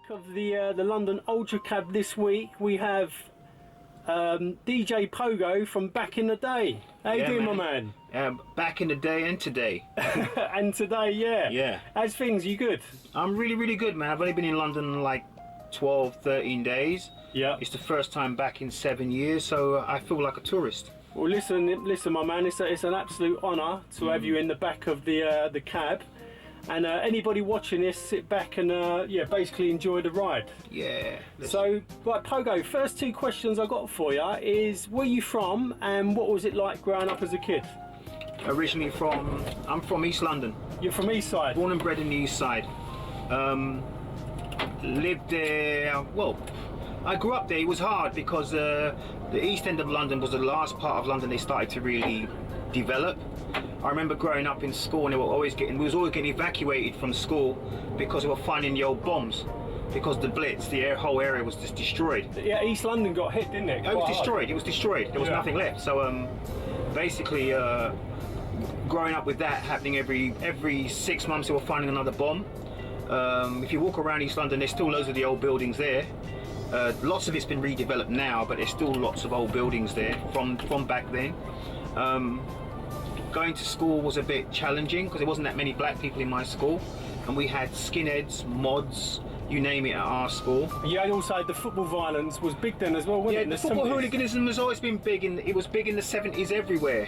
Of the London Ultra Cab this week, we have DJ Pogo from back in the day. How you doing, man. my man? Back in the day and today. And today, yeah. Yeah. How's things? You good? I'm really, really good, man. I've only been in London like 12, 13 days. Yeah. It's the first time back in 7 years, so I feel like a tourist. Well, listen, my man. It's an absolute honour to have you in the back of the cab. And anybody watching this, sit back and basically enjoy the ride. Yeah. So, right, Pogo, first two questions I got for you is, where you from and what was it like growing up as a kid? Originally I'm from East London. You're from East Side? Born and bred in the East Side. Lived there, well, I grew up there. It was hard because the East End of London was the last part of London they started to really develop. I remember growing up in school and we was always getting evacuated from school because we were finding the old bombs, because the Blitz, whole area was just destroyed. Yeah, East London got hit, didn't it? It was destroyed. It was destroyed. There was nothing left. So basically, growing up with that happening every 6 months, they were finding another bomb. If you walk around East London, there's still loads of the old buildings there. Lots of it's been redeveloped now, but there's still lots of old buildings there from back then. Going to school was a bit challenging because there wasn't that many black people in my school, and we had skinheads, mods, you name it, at our school. Yeah, and also the football violence was big then as well, wasn't it? Yeah, the football hooliganism has always been big. It was big in the 70s everywhere.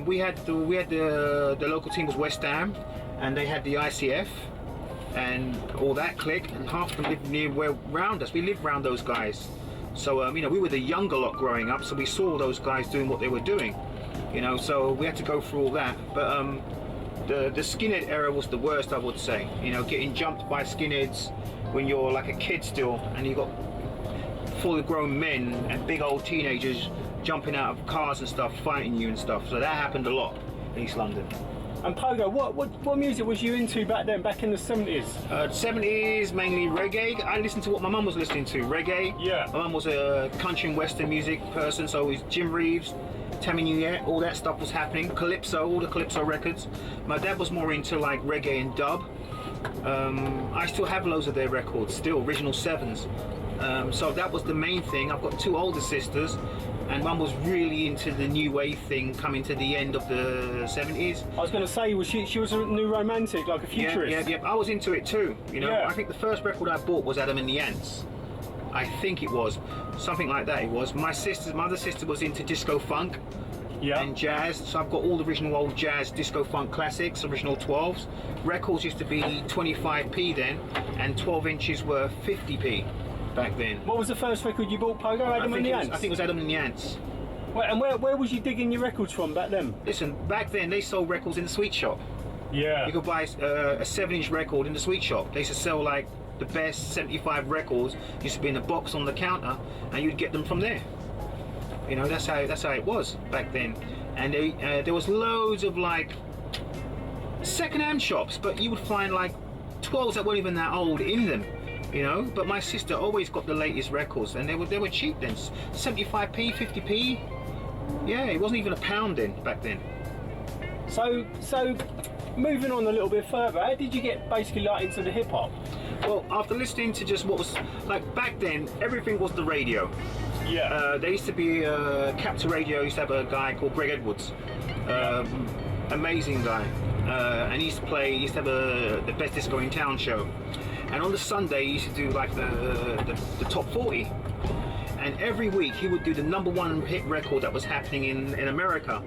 We had the local team was West Ham, and they had the ICF and all that clique, and half of them lived around us. We lived around those guys, so we were the younger lot growing up, so we saw those guys doing what they were doing. So we had to go through all that. But the skinhead era was the worst, I would say. Getting jumped by skinheads when you're like a kid still, and you got fully grown men and big old teenagers jumping out of cars and stuff, fighting you and stuff. So that happened a lot in East London. And Pogo, what music was you into back then, back in the 70s? 70s, mainly reggae. I listened to what my mum was listening to, reggae. Yeah. My mum was a country and western music person, so it was Jim Reeves, Tammy Newett, all that stuff was happening. Calypso, all the Calypso records. My dad was more into like reggae and dub. I still have loads of their records, still original 7s. So that was the main thing. I've got two older sisters, and Mum was really into the new wave thing coming to the end of the 70s. I was going to say, she was a new romantic, like a futurist. Yeah. I was into it too. I think the first record I bought was Adam and the Ants. I think it was something like that. It was. My other sister was into disco funk and jazz, so I've got all the original old jazz disco funk classics, original 12s. Records used to be 25p then, and 12 inches were 50p back then. What was the first record you bought, Pogo? Adam and the Ants? I think it was Adam and the Ants. And where was you digging your records from back then? Listen, back then they sold records in the sweet shop. Yeah. You could buy a 7-inch record in the sweet shop. They used to sell like the best 75 records, used to be in a box on the counter, and you'd get them from there. That's how it was back then. And there was loads of like second-hand shops, but you would find like 12s that weren't even that old in them. But my sister always got the latest records, and they were cheap then, 75p, 50p. Yeah, it wasn't even a pound then back then. So moving on a little bit further, how did you get basically like into the hip hop? Well, after listening to just what was like back then, everything was the radio. Yeah. There used to be Captain Radio. Used to have a guy called Greg Edwards, amazing guy, and he used to have the best disco in town show. And on the Sunday, he used to do like the top 40. And every week he would do the #1 hit record that was happening in America.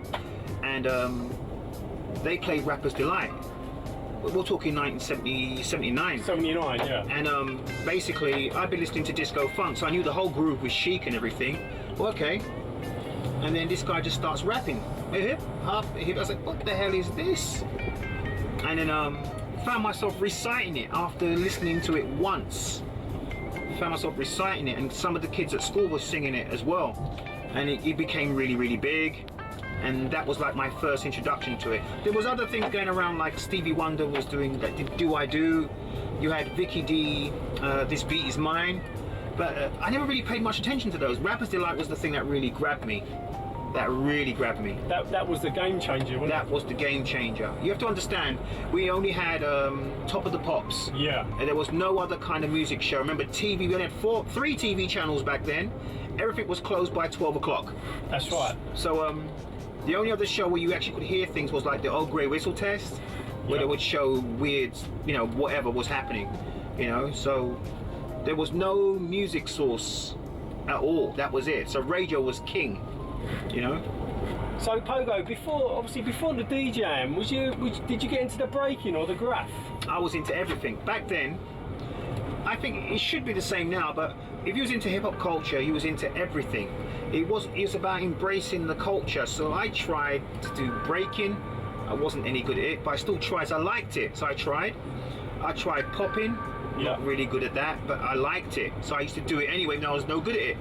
And they played Rapper's Delight. We're talking 1979. 79, yeah. And basically, I'd been listening to disco funk, so I knew the whole groove with Chic and everything. Well, okay. And then this guy just starts rapping. Hip, hop, hip. I was like, what the hell is this? And then found myself reciting it after listening to it once. Found myself reciting it, and some of the kids at school were singing it as well. And it became really, really big. And that was like my first introduction to it. There was other things going around, like Stevie Wonder was doing that, Do I Do. You had Vicky D, This Beat Is Mine. But I never really paid much attention to those. Rapper's Delight was the thing that really grabbed me. That really grabbed me. That was the game changer, wasn't That it? was the game changer. You have to understand, we only had Top of the Pops. Yeah. And there was no other kind of music show. Remember TV, we only had three TV channels back then. Everything was closed by 12 o'clock. That's right. So the only other show where you actually could hear things was like the Old Grey Whistle test, where they would show weird, you know, whatever was happening, you know. So there was no music source at all. That was it. So radio was king, you know. So Pogo, before the DJing, did you get into the breaking or the graph? I was into everything back then. I think it should be the same now, but if you was into hip hop culture, you was into everything. It was about embracing the culture. So I tried to do breaking. I wasn't any good at it, but I still tried. So I liked it, so I tried. I tried popping. Not really good at that, but I liked it, so I used to do it anyway when I was no good at it.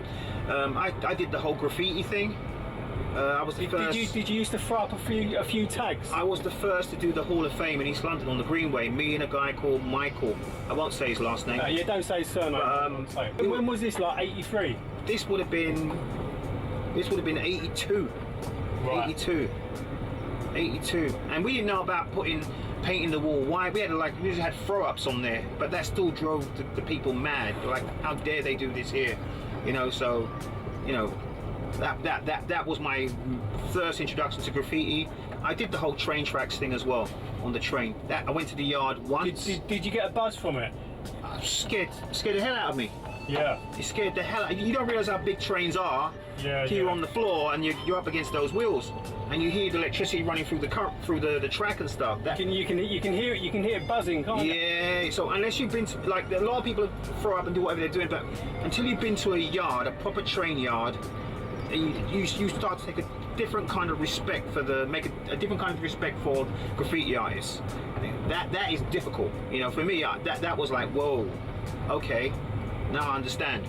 I did the whole graffiti thing. I was the first. Did you used to throw up a few tags? I was the first to do the Hall of Fame in East London on the Greenway. Me and a guy called Michael. I won't say his last name. Yeah, don't say his surname. When was this? Like 83? This would have been 82. Right. 82. And we didn't know about painting the wall white. We just had throw-ups on there, but that still drove the people mad. Like, how dare they do this here? You know, so, you know, that was my first introduction to graffiti. I did the whole train tracks thing as well on the train. I went to the yard once. Did you get a buzz from it? Scared the hell out of me. Yeah. It scared the hell out. You don't realise how big trains are. Yeah. You're on the floor and you're up against those wheels, and you hear the electricity running through the track and stuff. You can hear it buzzing, can't you? Yeah. So unless you've been to, like, a lot of people throw up and do whatever they're doing, but until you've been to a yard, a proper train yard, you start to take a different kind of respect for a different kind of respect for graffiti artists. That is difficult. You know, for me, that was like, whoa, okay, now I understand.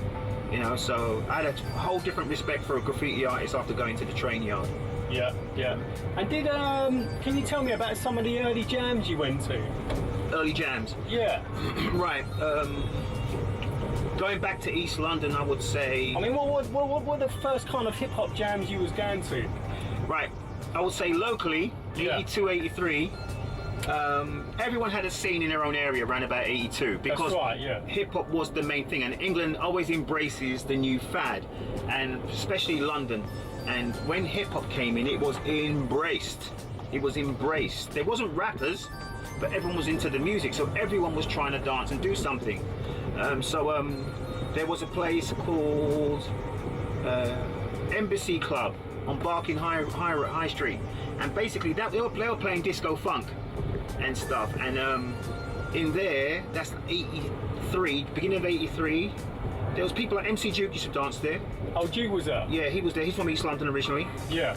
You know, so I had a whole different respect for a graffiti artist after going to the train yard. Yeah. And can you tell me about some of the early jams you went to? Early jams? Yeah. Right. Going back to East London, I would say. I mean, what were the first kind of hip hop jams you was going to? Right. I would say locally, 82, 83. Everyone had a scene in their own area around about 82 because hip hop was the main thing, and England always embraces the new fad, and especially London. And when hip hop came in, it was embraced. It was embraced. There wasn't rappers, but everyone was into the music, so everyone was trying to dance and do something. There was a place called Embassy Club on Barking High Street, and basically they were playing disco funk and stuff, and in there, that's 83, beginning of 83, there was people like MC Duke used to dance there. Oh, Duke was there? Yeah, he was there. He's from East London originally. Yeah.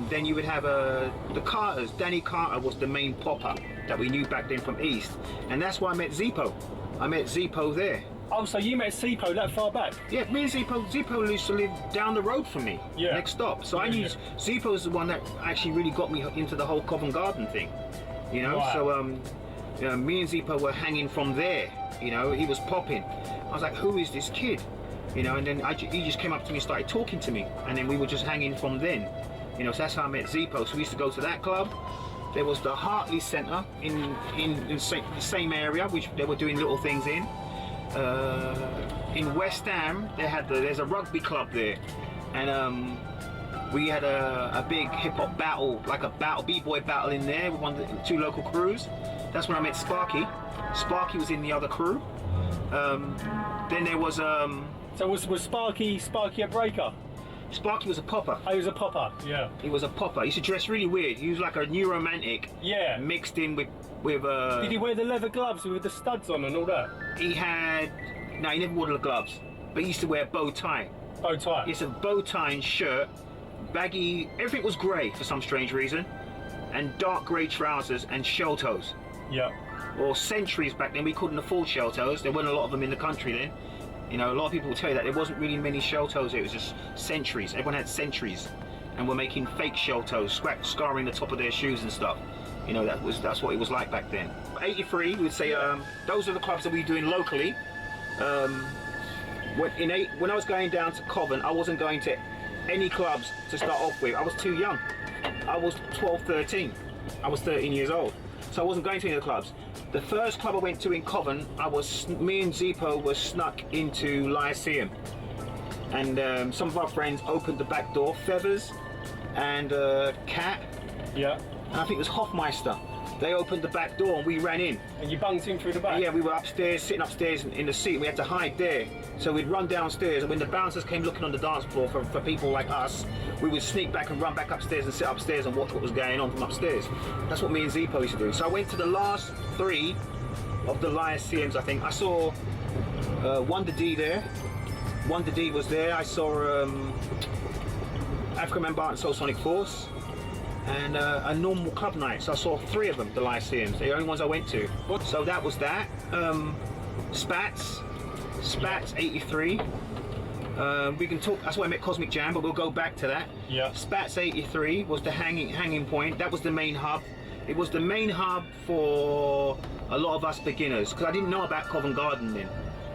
Then you would have the Carters. Danny Carter was the main popper that we knew back then from East, and that's why I met Zippo. I met Zippo there. Oh, so you met Zippo that far back? Yeah, me and Zippo used to live down the road from me. Yeah. Next stop. So I knew Zippo's the one that actually really got me into the whole Covent Garden thing. You know, so you know, me and Zippo were hanging from there. You know, he was popping. I was like, who is this kid? You know, and then he just came up to me and started talking to me, and then we were just hanging from then. You know, so that's how I met Zippo. So we used to go to that club. There was the Hartley Centre in the same area, which they were doing little things in. In West Ham, there's a rugby club there, and we had a big hip hop battle, like a b-boy battle in there with two local crews. That's when I met Sparky. Sparky was in the other crew. Then there was So was Sparky a breaker? Sparky was a popper. Oh, he was a popper. Yeah. He was a popper. He used to dress really weird. He was like a new romantic. Yeah. Mixed in with. Did he wear the leather gloves with the studs on and all that? No, he never wore the gloves, but he used to wear a bow tie. Bow tie. It's a bow tie and shirt, baggy. Everything was grey for some strange reason, and dark grey trousers and shell toes. Yeah. Or centuries back then, we couldn't afford shell toes. There weren't a lot of them in the country then. You know, a lot of people will tell you that there wasn't really many shell toes. It was just centuries. Everyone had centuries, and were making fake shell toes, scarring the top of their shoes and stuff. You know, that's what it was like back then. 83, we'd say those are the clubs that we were doing locally. When I was going down to Covent, I wasn't going to any clubs to start off with. I was too young. I was 12, 13. I was 13 years old. So I wasn't going to any of the clubs. The first club I went to in Covent, me and Zippo were snuck into Lyceum. And some of our friends opened the back door, Feathers and Cat. Yeah. And I think it was Hofmeister. They opened the back door and we ran in. And you bunked in through the back? Yeah, we were upstairs, sitting upstairs in the seat. We had to hide there. So we'd run downstairs, and when the bouncers came looking on the dance floor for people like us, we would sneak back and run back upstairs and sit upstairs and watch what was going on from upstairs. That's what me and Zippo used to do. So I went to the last 3 of the Lyceums, I think. I saw Wonder D there. Wonder D was there. I saw African Man Barton Soul Sonic Force. And a normal club night. So I saw 3 of them, the Lyceums, the only ones I went to. So that was that. Spats 83. We can talk, that's why I met Cosmic Jam, but we'll go back to that. Yeah. Spats 83 was the hanging point. That was the main hub. It was the main hub for a lot of us beginners, because I didn't know about Covent Garden then.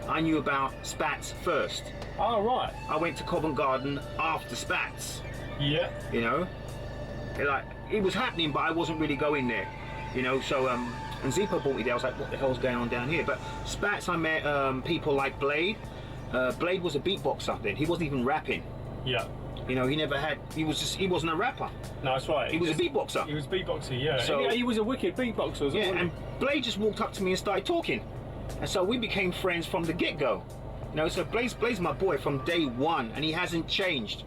I knew about Spats first. Oh, right. I went to Covent Garden after Spats. Yeah. You know? It was happening, but I wasn't really going there, you know. So and Zippo brought me there. I was like, what the hell's going on down here? But Spats, I met people like Blade. Blade was a beatboxer then. He wasn't even rapping. Yeah. You know, he wasn't a rapper. No, that's right. He was a beatboxer. He was beatboxer, yeah. So, he was a wicked beatboxer as well. Yeah, and Blade just walked up to me and started talking, and so we became friends from the get-go. You know, so Blade's my boy from day one, and he hasn't changed.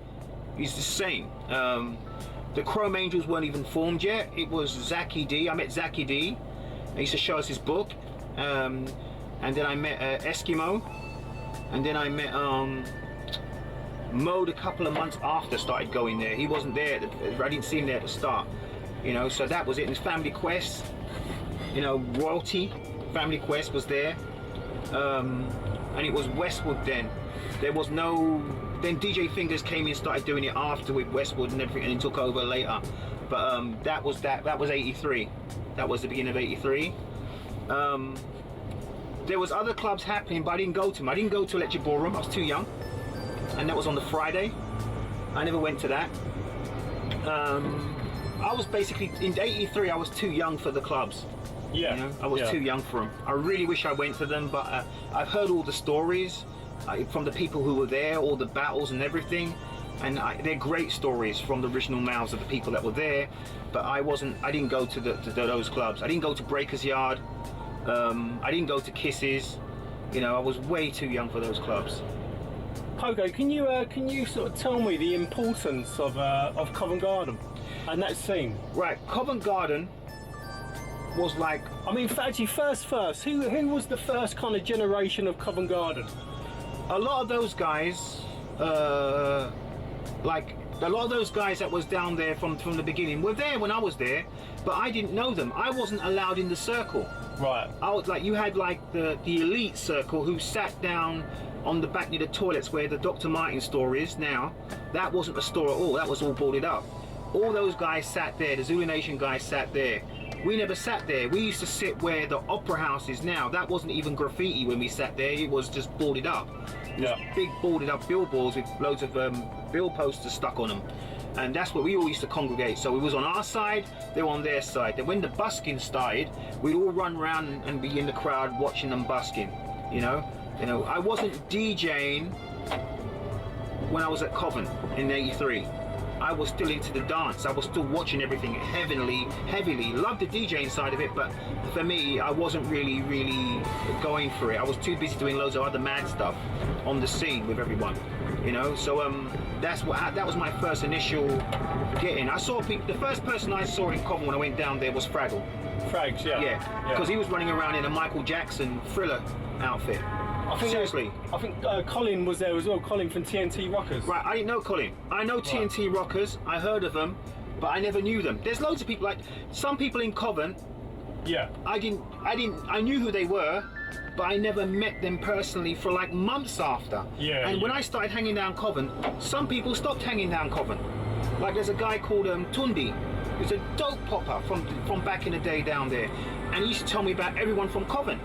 He's the same. The Chrome Angels weren't even formed yet. It was Zachy D. I met Zachy D. He used to show us his book. And then I met Eskimo. And then I met Mode a couple of months after started going there. He wasn't there. I didn't see him there at the start. You know, so that was it. And Family Quest, you know, Royalty, Family Quest was there. And it was Westwood then. There was no... Then DJ Fingers came in and started doing it after with Westwood and everything, and he took over later. But that was 83. That was the beginning of 83. There was other clubs happening, but I didn't go to them. I didn't go to Electric Ballroom. I was too young, and that was on the Friday. I never went to that. I was basically in 83. I was too young for the clubs. Yeah. You know? I was too young for them. I really wish I went to them, but I've heard all the stories. From the people who were there, all the battles and everything, and they're great stories from the original mouths of the people that were there. But I didn't go to those clubs. I didn't go to Breakers Yard. I didn't go to Kisses. You know, I was way too young for those clubs. Pogo, can you sort of tell me the importance of Covent Garden and that scene? Right, Covent Garden was like... I mean, actually, first, who was the first kind of generation of Covent Garden? A lot of those guys, a lot of those guys that was down there from the beginning were there when I was there, but I didn't know them. I wasn't allowed in the circle. Right. I was like, you had like the elite circle who sat down on the back near the toilets where the Dr. Martin store is now. That wasn't the store at all. That was all boarded up. All those guys sat there. The Zulu Nation guys sat there. We never sat there. We used to sit where the Opera House is now. That wasn't even graffiti when we sat there. It was just boarded up. It was big boarded up billboards with loads of bill posters stuck on them. And that's where we all used to congregate. So it was on our side, they were on their side. Then when the busking started, we'd all run around and be in the crowd watching them busking. You know, I wasn't DJing when I was at Covent in '83. I was still into the dance. I was still watching everything heavily. Loved the DJing side of it, but for me, I wasn't really going for it. I was too busy doing loads of other mad stuff on the scene with everyone, you know. So that was my first initial getting. I saw people. The first person I saw in Covent when I went down there was Fraggle. Frags, yeah. Yeah, because he was running around in a Michael Jackson Thriller outfit. Seriously. I think Colin was there as well. Colin from TNT Rockers. Right, I didn't know Colin. I know TNT Rockers. I heard of them, but I never knew them. There's loads of people, like some people in Covent. Yeah. I knew who they were, but I never met them personally for like months after. Yeah. And when I started hanging down Covent, some people stopped hanging down Covent. Like there's a guy called Tundi, who's a dope popper from back in the day down there, and he used to tell me about everyone from Covent.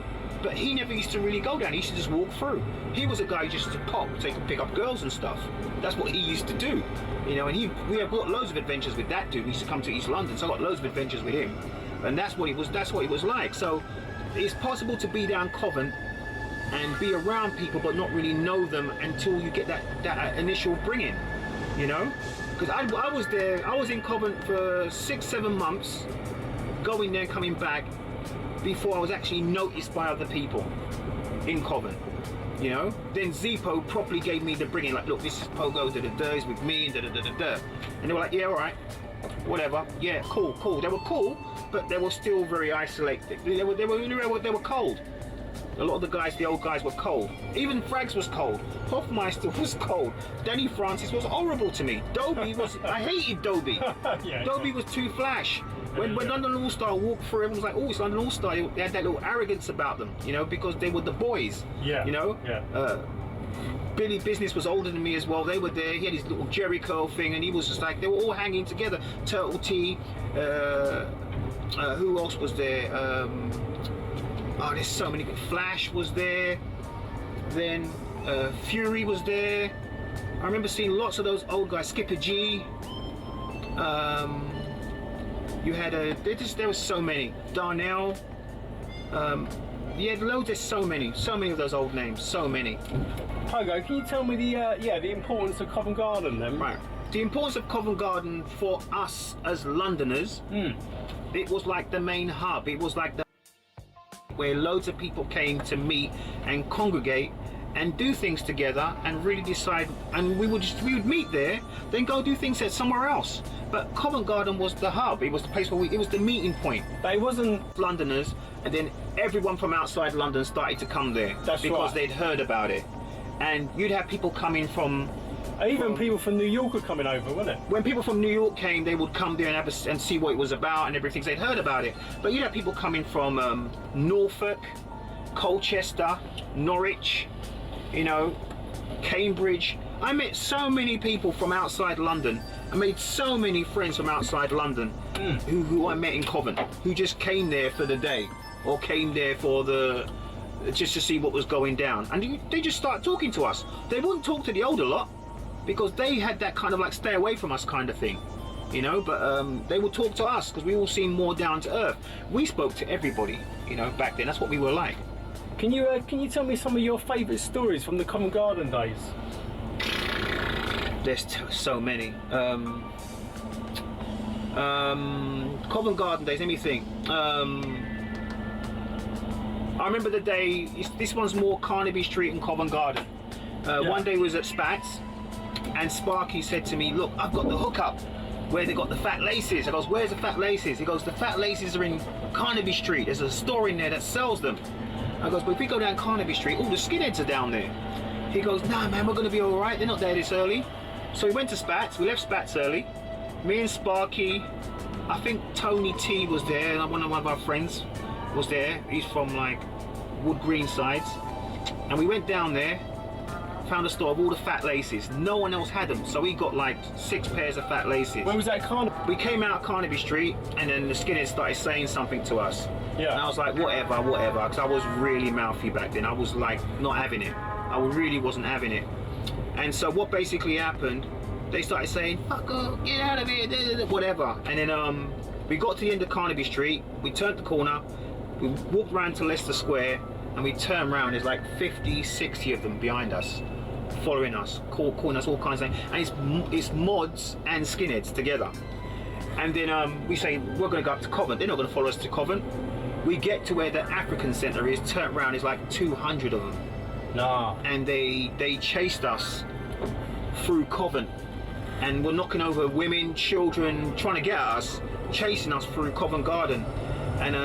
but he never used to really go down. He used to just walk through. He was a guy who just used to pop, so he could pick up girls and stuff. That's what he used to do, you know. And we have got loads of adventures with that dude. We used to come to East London, so I got loads of adventures with him, and that's what it was. That's what it was like. So it's possible to be down Covent and be around people, but not really know them until you get that initial bringing, you know. Because I was there. I was in Covent for 6-7 months, going there, coming back, before I was actually noticed by other people in Covent, you know. Then Zippo properly gave me the bringing, like, look, this is Pogo, he's with me, and and they were like, yeah, all right, whatever, yeah, cool. They were cool, but they were still very isolated. They were cold. A lot of the guys, the old guys, were cold. Even Frags was cold. Hoffmeister was cold. Danny Francis was horrible to me. Dobie was, I hated Dobie. Yeah, Dobie was too flash. When London All Star walked through, everyone was like, oh, it's London All Star. They had that little arrogance about them, you know, because they were the boys. Yeah. You know? Yeah. Billy Business was older than me as well. They were there. He had his little Jerry curl thing, and he was just like, they were all hanging together. Turtle T. Who else was there? There's so many. Flash was there. Then Fury was there. I remember seeing lots of those old guys. Skipper G. You had there was so many. Darnell. Yeah, loads. There's so many of those old names. So many. Pogo, can you tell me the importance of Covent Garden then? Right. The importance of Covent Garden for us as Londoners. It was like the main hub. It was like the where loads of people came to meet and congregate and do things together and really decide, and we would meet there, then go do things somewhere else. But Covent Garden was the hub. It was the place where it was the meeting point. But it wasn't Londoners, and then everyone from outside London started to come there. That's because right. They'd heard about it, and you'd have people coming from. Even people from New York were coming over, wasn't it? When people from New York came, they would come there and see what it was about and everything. They'd heard about it. But you'd have people coming from Norfolk, Colchester, Norwich, you know, Cambridge. I met so many people from outside London. I made so many friends from outside London who I met in Covent, who just came there for the day or came there for just to see what was going down. And they just start talking to us. They wouldn't talk to the older lot, because they had that kind of like stay away from us kind of thing, you know, but they would talk to us because we all seemed more down to earth. We spoke to everybody, you know, back then. That's what we were like. Can you tell me some of your favourite stories from the Covent Garden days? There's so many. Covent Garden days, let me think. I remember the day, this one's more Carnaby Street and Covent Garden. One day we was at Spats, and Sparky said to me, look, I've got the hookup where they got the fat laces. I goes, where's the fat laces? He goes, the fat laces are in Carnaby Street. There's a store in there that sells them. I goes, but if we go down Carnaby Street, all the skinheads are down there. He goes, nah man, we're gonna be all right. They're not there this early. So we went to Spats, we left Spats early. Me and Sparky, I think Tony T was there, one of our friends was there. He's from like Wood Green sides. And we went down there, found a store of all the fat laces. No one else had them, so we got like 6 pairs of fat laces. When was that Carnaby? We came out Carnaby Street, and then the skinheads started saying something to us. Yeah. And I was like, whatever, because I was really mouthy back then. I was like, not having it. I really wasn't having it. And so what basically happened, they started saying, fuck off, get out of here, whatever. And then we got to the end of Carnaby Street, we turned the corner, we walked around to Leicester Square, and we turned around, there's like 50, 60 of them behind us, following us, calling us all kinds of things. And it's mods and skinheads together. And then we say, we're going to go up to Covent. They're not going to follow us to Covent. We get to where the African Centre is, turn around, there's like 200 of them. Nah. And they chased us through Covent. And were knocking over women, children, trying to get at us, chasing us through Covent Garden. And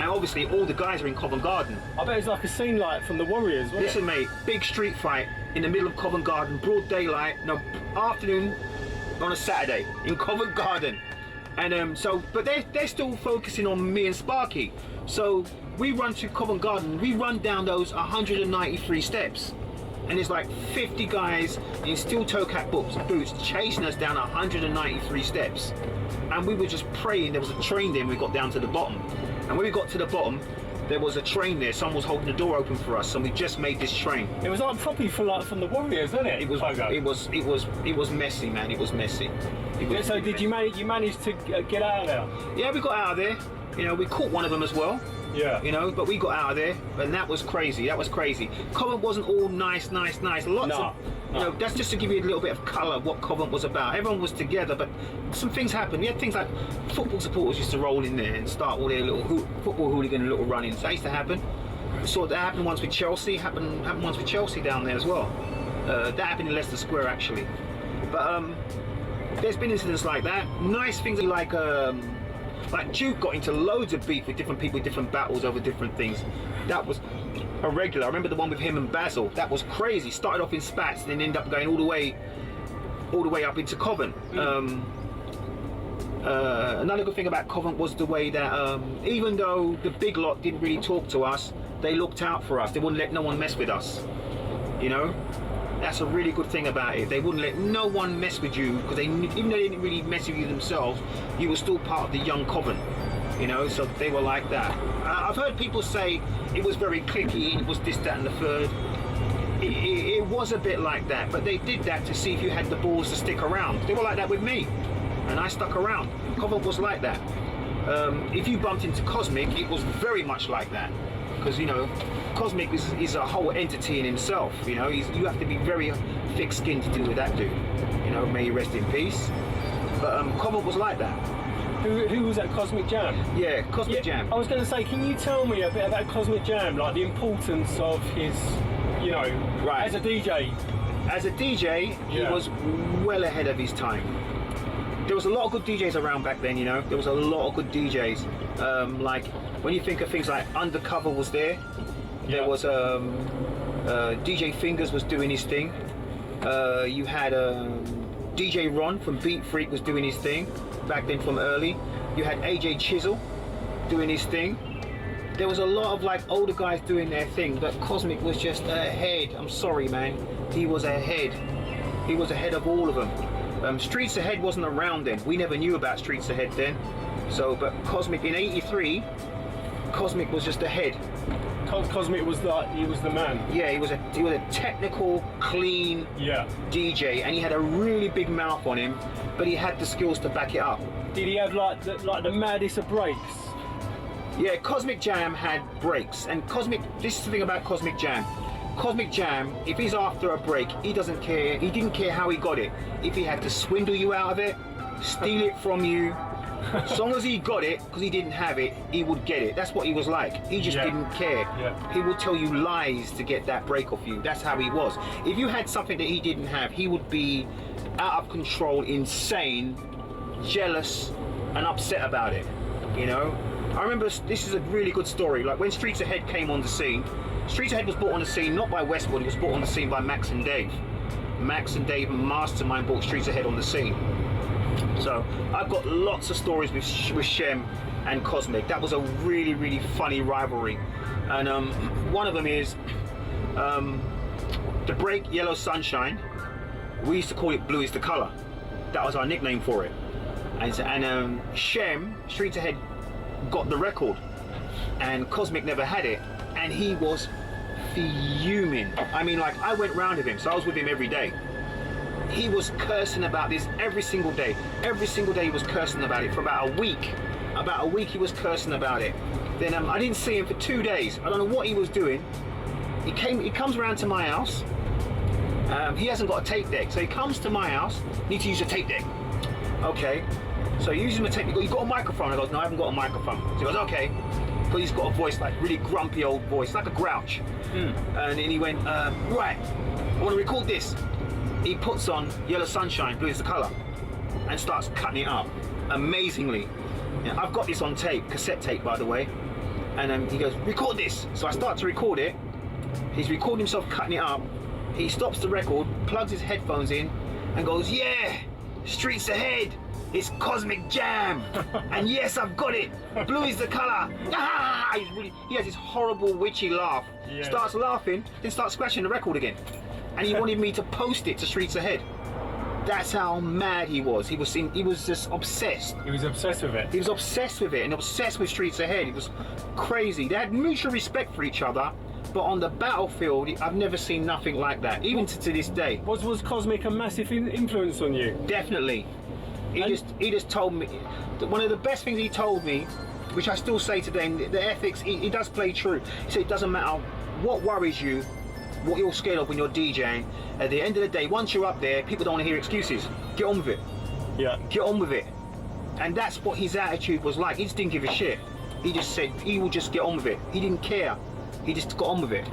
obviously all the guys are in Covent Garden. I bet it's like a scene like from the Warriors, wasn't Listen, mate, big street fight in the middle of Covent Garden, broad daylight, no, afternoon on a Saturday in Covent Garden. And but they're still focusing on me and Sparky. So we run to Covent Garden, we run down those 193 steps. And there's like 50 guys in steel toe cap boots chasing us down 193 steps. And we were just praying there was a train there and we got down to the bottom. And when we got to the bottom, there was a train there. Someone was holding the door open for us, and we just made this train. It was like properly from the Warriors, wasn't it? It was messy, man. It was messy. So did you manage to get out of there? Yeah, we got out of there. You know, we caught one of them as well. Yeah. You know, but we got out of there, and that was crazy. Covent wasn't all nice. Lots of, you know, that's just to give you a little bit of colour of what Covent was about. Everyone was together, but some things happened. You had things like football supporters used to roll in there and start all their little football hooligan little run-ins. That used to happen. So that happened once with Chelsea. Happened once with Chelsea down there as well. That happened in Leicester Square actually. But there's been incidents like that. Nice things like Duke got into loads of beef with different people, different battles over different things. That was a regular. I remember the one with him and Basil. That was crazy. Started off in spats and then ended up going all the way up into Covent. Another good thing about Covent was the way that even though the big lot didn't really talk to us, they looked out for us. They wouldn't let no one mess with us. You know, that's a really good thing about it. They wouldn't let no one mess with you because even though they didn't really mess with you themselves, you were still part of the young Covent. You know, so they were like that. I've heard people say it was very cliquey, it was this, that and the third. It was a bit like that, but they did that to see if you had the balls to stick around. They were like that with me, and I stuck around. Covent was like that. If you bumped into Cosmic, it was very much like that. Because, you know, Cosmic is a whole entity in himself. You know, you have to be very thick-skinned to deal with that dude. You know, may he rest in peace. But Covent was like that. Who was at Cosmic Jam? Yeah, Cosmic Jam. I was going to say, can you tell me a bit about Cosmic Jam, like the importance of his, you know, right. As a DJ? As a DJ, he was well ahead of his time. There was a lot of good DJs around back then, you know. There was a lot of good DJs. Like, when you think of things like Undercover was there. There was DJ Fingers was doing his thing. You had DJ Ron from Beat Freak was doing his thing back then from early. You had AJ Chisel doing his thing. There was a lot of like older guys doing their thing, but Cosmic was just ahead. I'm sorry, man. He was ahead. He was ahead of all of them. Streets Ahead wasn't around then. We never knew about Streets Ahead then. So, but Cosmic in '83, Cosmic was just ahead. Cosmic was he was the man. Yeah, he was a technical, clean DJ, and he had a really big mouth on him, but he had the skills to back it up. Did he have like the maddest of breaks? Yeah, Cosmic Jam had breaks, and this is the thing about Cosmic Jam. Cosmic Jam, if he's after a break, he doesn't care. He didn't care how he got it. If he had to swindle you out of it, steal it from you, as long as he got it, because he didn't have it, he would get it. That's what he was like. He just didn't care. Yeah. He would tell you lies to get that break off you. That's how he was. If you had something that he didn't have, he would be out of control, insane, jealous, and upset about it. You know? I remember, this is a really good story. Like when Streets Ahead came on the scene, Streets Ahead was brought on the scene not by Westwood, it was brought on the scene by Max and Dave. Max and Dave Mastermind brought Streets Ahead on the scene. So I've got lots of stories with Shem and Cosmic. That was a really, really funny rivalry. And one of them is the break Yellow Sunshine. We used to call it Blue is the Colour. That was our nickname for it. And Shem, Streets Ahead, got the record, and Cosmic never had it, and he was fuming. I mean, like, I went round with him, so I was with him every day. He was cursing about this every single day. Every single day he was cursing about it for about a week. About a week he was cursing about it. Then I didn't see him for 2 days. I don't know what he was doing. He comes around to my house. He hasn't got a tape deck, so he comes to my house. Need to use a tape deck. Okay. So he uses my tape. He goes, "You got a microphone?" I goes, "No, I haven't got a microphone." So he goes, "Okay." But he's got a voice, like really grumpy old voice, like a grouch. And then he went, "Right, I want to record this." He puts on Yellow Sunshine, Blue is the Colour, and starts cutting it up amazingly. Yeah, I've got this on tape, cassette tape, by the way. And he goes, "Record this." So I start to record it. He's recording himself cutting it up. He stops the record, plugs his headphones in, and goes, "Yeah, Streets Ahead. It's Cosmic Jam, and yes, I've got it. Blue is the colour." Ah! He has this horrible witchy laugh. Yeah. Starts laughing, then starts scratching the record again. And he wanted me to post it to Streets Ahead. That's how mad he was. He was just obsessed. He was obsessed with it. He was obsessed with it and obsessed with Streets Ahead. He was crazy. They had mutual respect for each other, but on the battlefield, I've never seen nothing like that, even to this day. Was Cosmic a massive influence on you? Definitely. He just told me, one of the best things he told me, which I still say today, the ethics, he does play true. He said it doesn't matter what worries you, what you're scared of when you're DJing, at the end of the day, once you're up there, people don't want to hear excuses. Get on with it. Yeah. Get on with it. And that's what his attitude was like. He just didn't give a shit. He just said he would just get on with it. He didn't care. He just got on with it.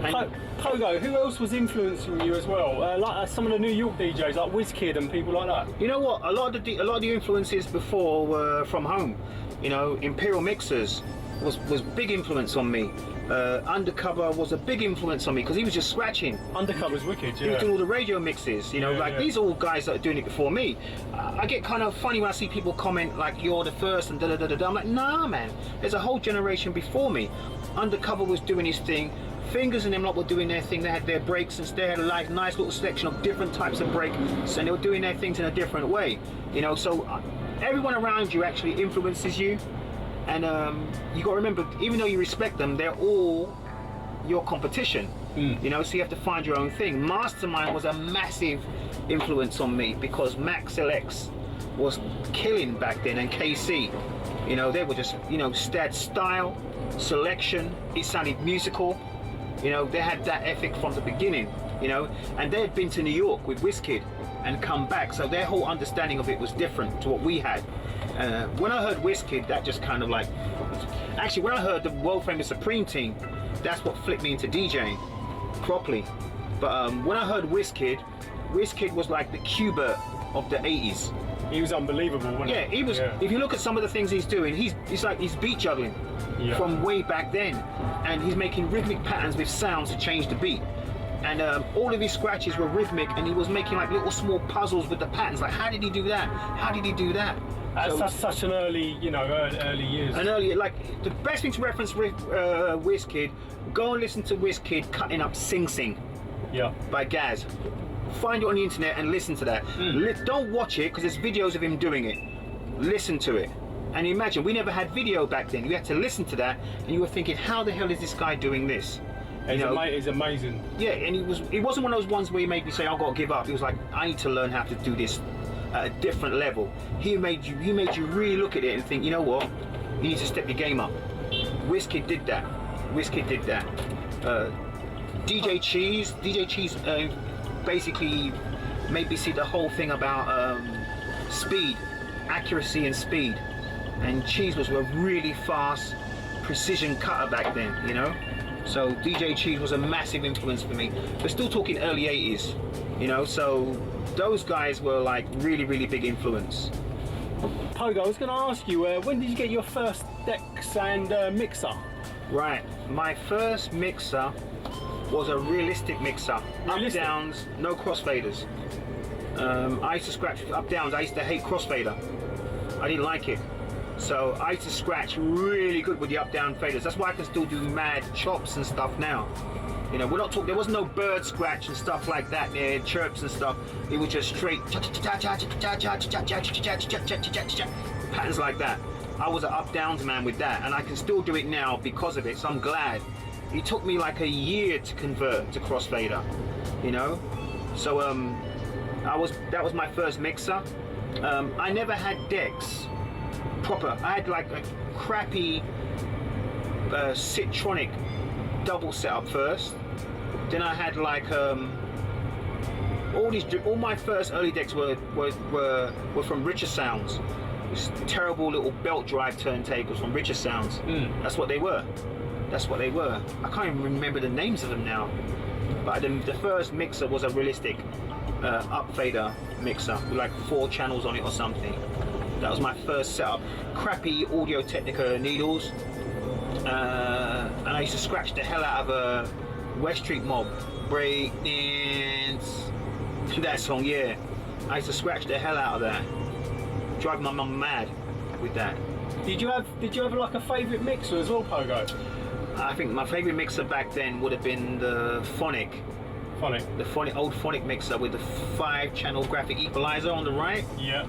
And Pogo, who else was influencing you as well? Like some of the New York DJs, like WizKid and people like that. you know what? A lot of the influences before were from home. You know, Imperial Mixers was big influence on me. Undercover was a big influence on me because he was just scratching. Undercover's wicked, yeah. He was doing all the radio mixes, you know, Yeah, like yeah. these are all guys that are doing it before me. I get kind of funny when I see people comment like you're the first and da da da da da. I'm like, nah, man. There's a whole generation before me. Undercover was doing his thing. Fingers and them lot were doing their thing. They had their breaks and they had a nice little selection of different types of breaks, and they were doing their things in a different way. You know, so everyone around you actually influences you. And you got to remember, even though you respect them, they're all your competition. You know, so you have to find your own thing. Mastermind was a massive influence on me because Max LX was killing back then, and KC. You know, they were just, you know, style, selection. It sounded musical. You know, they had that ethic from the beginning. You know, and they had been to New York with WizKid and come back, so their whole understanding of it was different to what we had. When I heard WizKid, that just kind of like, actually when I heard the world famous Supreme team, that's what flipped me into DJing properly. But when I heard WizKid was like the Qbert of the 80s. He was unbelievable, wasn't he? Yeah, he was. Yeah. If you look at some of the things he's doing, he's like he's beat juggling from way back then, and he's making rhythmic patterns with sounds to change the beat. And all of his scratches were rhythmic, and he was making like little small puzzles with the patterns. Like, how did he do that? How did he do that? That's such an early, you know, early years. An early, like the best thing to reference WizKid, go and listen to WizKid cutting up Sing Sing by Gaz. Find it on the internet and listen to that. Don't watch it because there's videos of him doing it. Listen to it. And imagine, we never had video back then. You had to listen to that, and you were thinking, how the hell is this guy doing this? He's amazing. Yeah, and he wasn't one of those ones where he made me say, I've got to give up. He was like, I need to learn how to do this at a different level. He made you really look at it and think, you know what? You need to step your game up. WizKid did that. DJ Cheese basically made me see the whole thing about speed, accuracy and speed. And Cheese was a really fast, precision cutter back then, you know? So DJ Cheese was a massive influence for me. We're still talking early 80s, you know, so those guys were like really, really big influence. Pogo, I was going to ask you, when did you get your first decks and mixer? Right, my first mixer was a realistic mixer. Realistic? Up downs, no crossfaders. I used to scratch up downs. I used to hate crossfader. I didn't like it. So I used to scratch really good with the up down faders. That's why I can still do mad chops and stuff now. You know, we're not talking, there was no bird scratch and stuff like that, chirps and stuff. It was just straight patterns like that. I was an up downs man with that, and I can still do it now because of it, so I'm glad. It took me like a year to convert to crossfader, you know? So that was my first mixer. I never had decks proper. I had like a crappy Citronic double setup first. Then I had like all my first early decks were from Richer Sounds. These terrible little belt drive turntables from Richer Sounds. That's what they were. I can't even remember the names of them now. But the first mixer was a realistic up fader mixer with like 4 channels on it or something. That was my first setup. Crappy Audio Technica needles. And I used to scratch the hell out of a West Street Mob. Breakdance. That song, yeah. I used to scratch the hell out of that. Drive my mum mad with that. Did you have like a favourite mixer as well, Pogo? I think my favourite mixer back then would have been the Phonic Phonic. old phonic mixer with the 5-channel graphic equalizer on the right. Yeah.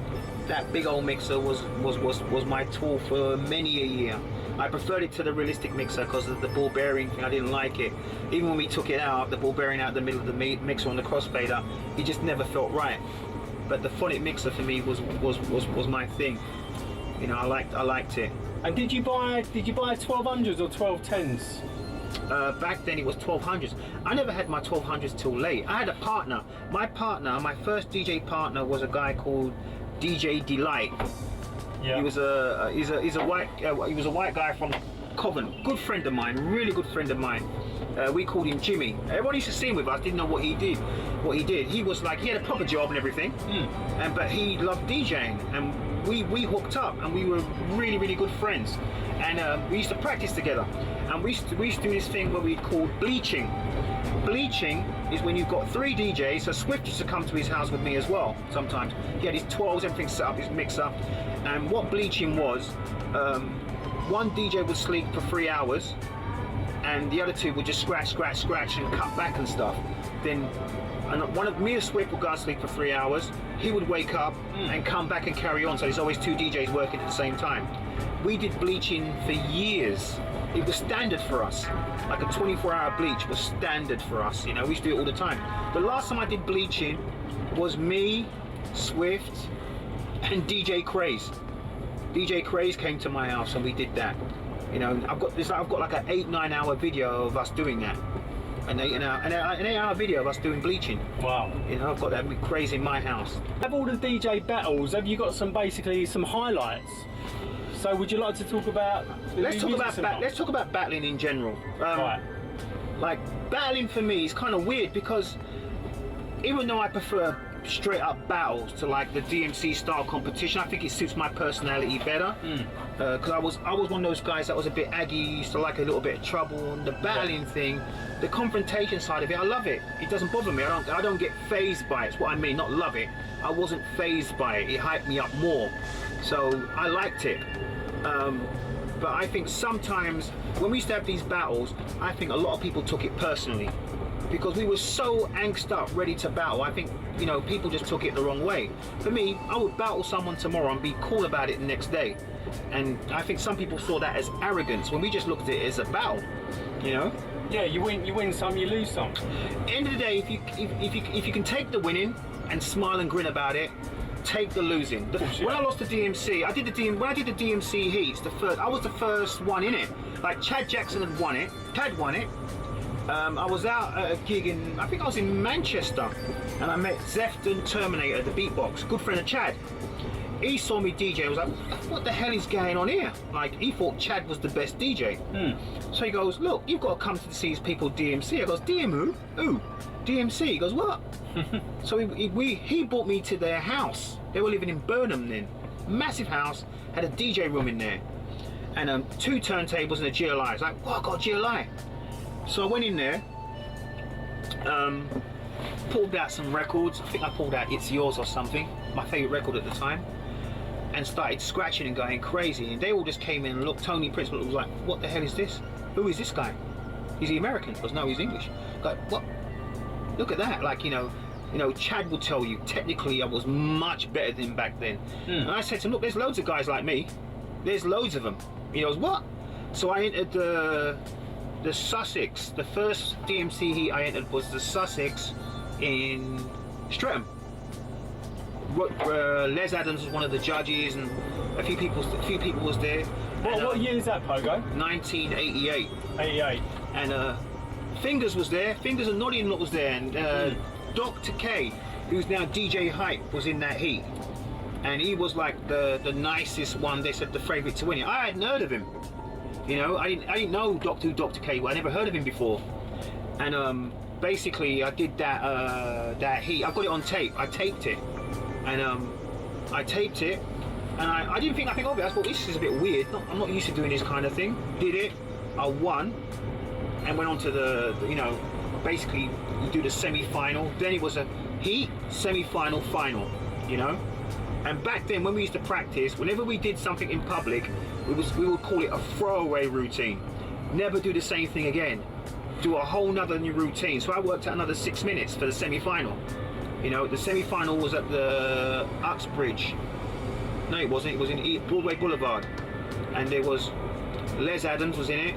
That big old mixer was my tool for many a year. I preferred it to the realistic mixer because of the ball bearing thing. I didn't like it. Even when we took it out, the ball bearing out the middle of the mixer on the crossfader, it just never felt right. But the phonic mixer for me was my thing. You know, I liked it. And did you buy 1200s or 1210s? Back then it was 1200s. I never had my 1200s till late. I had a partner. My first DJ partner was a guy called DJ Delight. Yeah. He was a white guy from Covent. Good friend of mine, really good friend of mine. We called him Jimmy. Everyone used to see him with us, didn't know what he did. He was like, he had a proper job and everything, but he loved DJing, and we hooked up, and we were really, really good friends. And we used to practice together, and we used to do this thing where we called bleaching. Bleaching is when you've got 3 DJs. So Swift used to come to his house with me as well sometimes. He had his 12s, everything set up, his mixer. And what bleaching was, one DJ would sleep for 3 hours, and the other 2 would just scratch and cut back and stuff. Then me and Swift would go and sleep for 3 hours. He would wake up and come back and carry on. So there's always 2 DJs working at the same time. We did bleaching for years. It was standard for us. Like a 24-hour bleach was standard for us. You know, we used to do it all the time. The last time I did bleaching was me, Swift, and DJ Craze. DJ Craze came to my house and we did that. You know, I've got like an 8-9 hour video of us doing that. An 8 hour video of us doing bleaching. Wow. You know, I've got that Craze in my house. Of all the DJ battles, have you got some highlights? So would you like to talk about? Let's talk about battling in general. Right. Like, battling for me is kind of weird because even though I prefer straight up battles to like the DMC style competition, I think it suits my personality better. Because I was one of those guys that was a bit aggy, used to like a little bit of trouble. And the battling thing, the confrontation side of it, I love it. It doesn't bother me. I don't get phased by it. It's what I mean, not love it. I wasn't phased by it. It hyped me up more. So I liked it. But I think sometimes when we used to have these battles, I think a lot of people took it personally because we were so angst up, ready to battle. I think, you know, people just took it the wrong way. For me, I would battle someone tomorrow and be cool about it the next day. And I think some people saw that as arrogance when we just looked at it as a battle, you know? Yeah, you win some, you lose some. End of the day, if you can take the winning and smile and grin about it, take the losing. When I lost the DMC, when I did the DMC heats, I was the first one in it. Like Chad Jackson had won it. Chad won it. I was out at a gig I think I was in Manchester, and I met Zefton Terminator, the beatbox, good friend of Chad. He saw me DJ. I was like, what the hell is going on here? Like, he thought Chad was the best DJ. So he goes, look, you've got to come to see these people DMC. I goes, DM who? Who? DMC. He goes, what? So he brought me to their house. They were living in Burnham then. Massive house, had a DJ room in there. And 2 turntables and a GLI. I was like, what, I got a GLI? So I went in there, pulled out some records. I think I pulled out It's Yours or something, my favourite record at the time, and started scratching and going crazy. And they all just came in and looked. Tony Principal was like, what the hell is this? Who is this guy? Is he American? He goes, no, he's English. Like, what? Look at that. Like, you know, Chad will tell you, technically I was much better than back then. And I said to him, look, there's loads of guys like me. There's loads of them. He goes, what? So I entered the Sussex. The first DMC heat I entered was the Sussex in Streatham. Les Adams was one of the judges, and a few people was there. What year is that, Pogo? 1988. 88. And Fingers was there. Fingers and Noddy and Lot was there, and Dr. K, who's now DJ Hype, was in that heat. And he was like the nicest one. They said the favourite to win it. I hadn't heard of him. You know, I didn't know Dr. K. I never heard of him before. And basically, I did that heat. I got it on tape. I taped it, and I didn't think nothing of it. I thought, this is a bit weird. I'm not used to doing this kind of thing. Did it. I won, and went on to the you know, basically you do the semi-final. Then it was a heat, semi-final, final. You know. And back then, when we used to practice, whenever we did something in public, we would call it a throwaway routine. Never do the same thing again. do a whole nother new routine. So I worked out another 6 minutes for the semi-final. You know, the semi-final was at the Uxbridge. No, it wasn't. It was in Broadway Boulevard, and there was Les Adams was in it.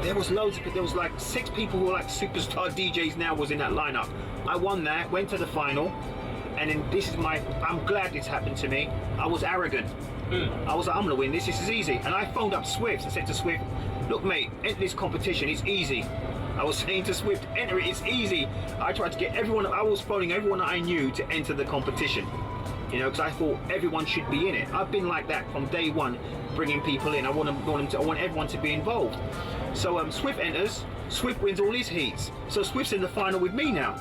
There was loads of. There was like 6 people who were like superstar DJs now was in that lineup. I won that, went to the final, and then this is my. I'm glad this happened to me. I was arrogant. I was like, I'm gonna win this. This is easy. And I phoned up Swift and said to Swift, "Look, mate, enter this competition. It's easy." I was saying to Swift, "Enter it. It's easy." I tried to get everyone. I was phoning everyone that I knew to enter the competition. You know, because I thought everyone should be in it. I've been like that from day one, bringing people in. I want everyone to be involved. So Swift enters. Swift wins all his heats. So Swift's in the final with me now.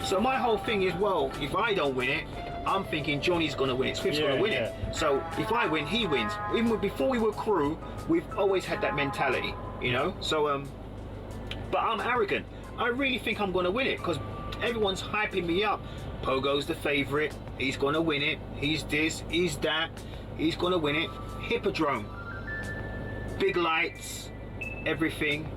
So my whole thing is, well, if I don't win it, I'm thinking Johnny's gonna win it. Swift's gonna win it. So if I win, he wins. Even before we were crew, we've always had that mentality. You know. So but I'm arrogant. I really think I'm gonna win it because everyone's hyping me up. Pogo's the favourite, he's gonna win it, he's this, he's that, he's gonna win it. Hippodrome, big lights, everything.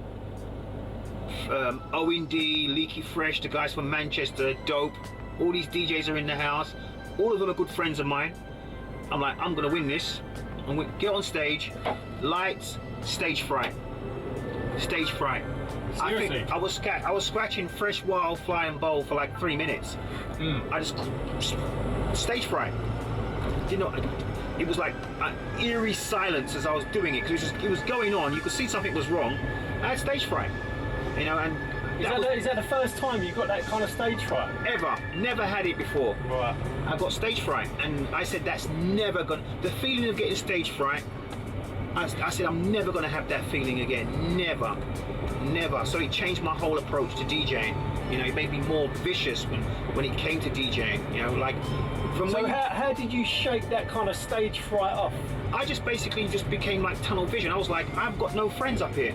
O&D, Leaky Fresh, the guys from Manchester, dope. All these DJs are in the house, all of them are good friends of mine. I'm like, I'm gonna win this. I'm gonna get on stage, lights, stage fright. Stage fright. Seriously? I think I was scratching Fresh Wild Flying Bowl for like 3 minutes. I just stage fright. You know, it was like an eerie silence as I was doing it because it was going on. You could see something was wrong. I had stage fright. You know, and is that the first time you got that kind of stage fright? Ever, never had it before. Right. I got stage fright, and I said that's never gonna. The feeling of getting stage fright. I said I'm never gonna have that feeling again. Never. So it changed my whole approach to DJing. You know, it made me more vicious when it came to DJing. You know, like from. So how did you shake that kind of stage fright off? I just basically became like tunnel vision. I was like, I've got no friends up here.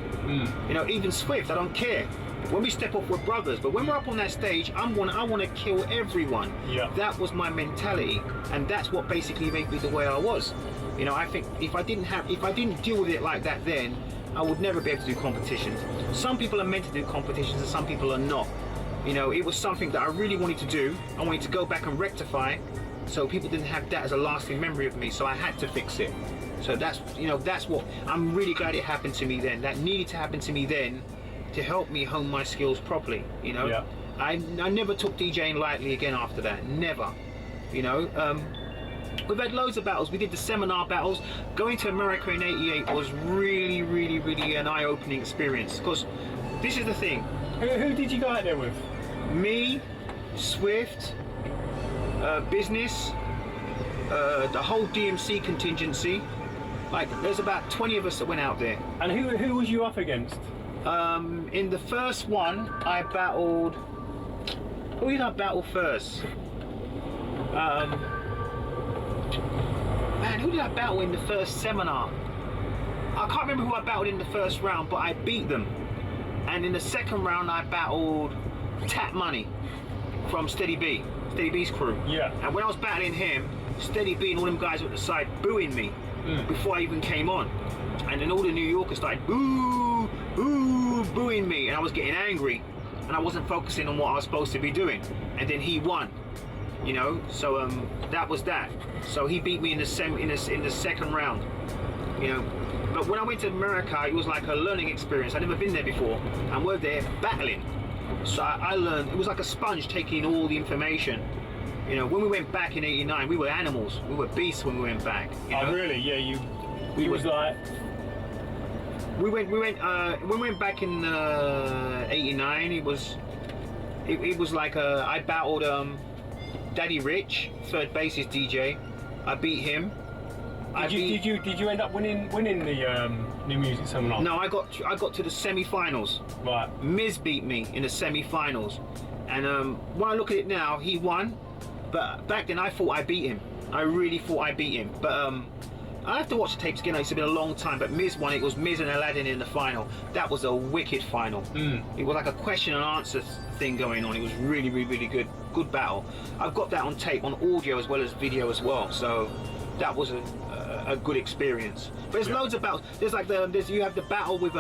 You know, even Swift, I don't care. When we step off, we're brothers. But when we're up on that stage, I want to kill everyone. Yeah. That was my mentality, and that's what basically made me the way I was. You know, I think if I didn't deal with it like that then, I would never be able to do competitions. Some people are meant to do competitions and some people are not. You know, it was something that I really wanted to do. I wanted to go back and rectify so people didn't have that as a lasting memory of me, so I had to fix it. So that's what, I'm really glad it happened to me then. That needed to happen to me then to help me hone my skills properly, you know. Yeah. I never took DJing lightly again after that, never. You know, we've had loads of battles. We did the seminar battles. Going to America in '88 was really, really, really an eye-opening experience. Because this is the thing. Who did you go out there with? Me, Swift, Business, the whole DMC contingency. Like, there's about 20 of us that went out there. And who was you up against? In the first one, I battled. Who did I battle first? Man, who did I battle in the first seminar? I can't remember who I battled in the first round, but I beat them. And in the second round, I battled Tap Money from Steady B, Steady B's crew. Yeah. And when I was battling him, Steady B and all them guys were at the side booing me before I even came on. And then all the New Yorkers started boo, boo, booing me, and I was getting angry, and I wasn't focusing on what I was supposed to be doing. And then he won. You know, so that was that. So he beat me in the second round. You know, but when I went to America, it was like a learning experience. I'd never been there before, and we're there battling. So I learned. It was like a sponge taking all the information. You know, when we went back in '89, we were animals. We were beasts when we went back. You know? Oh really? Yeah, you. We was like. We went when we went back in '89. It was like I battled Daddy Rich, third bassist DJ. I beat him. Did you end up winning the new music seminar? No, I got to the semi-finals. Right. Miz beat me in the semi-finals, and when I look at it now, he won. But back then, I thought I beat him. I really thought I beat him. But I have to watch the tapes again. It's been a long time. But Miz won. It was Miz and Aladdin in the final. That was a wicked final. It was like a question and answer thing going on. It was really, really, really good. Good battle. I've got that on tape, on audio as well as video as well. So that was a good experience. But there's loads of battles. There's like you have the battle with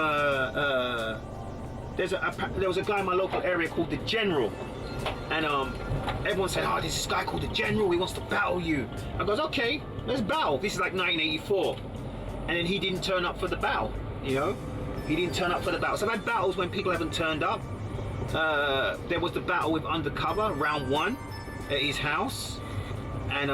there was a guy in my local area called the General, and everyone said, oh, there's this guy called the General, he wants to battle you. I goes, okay, let's battle. This is like 1984, and then he didn't turn up for the battle. You know, he didn't turn up for the battle. So I've had battles when people haven't turned up. There was the battle with Undercover, round 1, at his house, and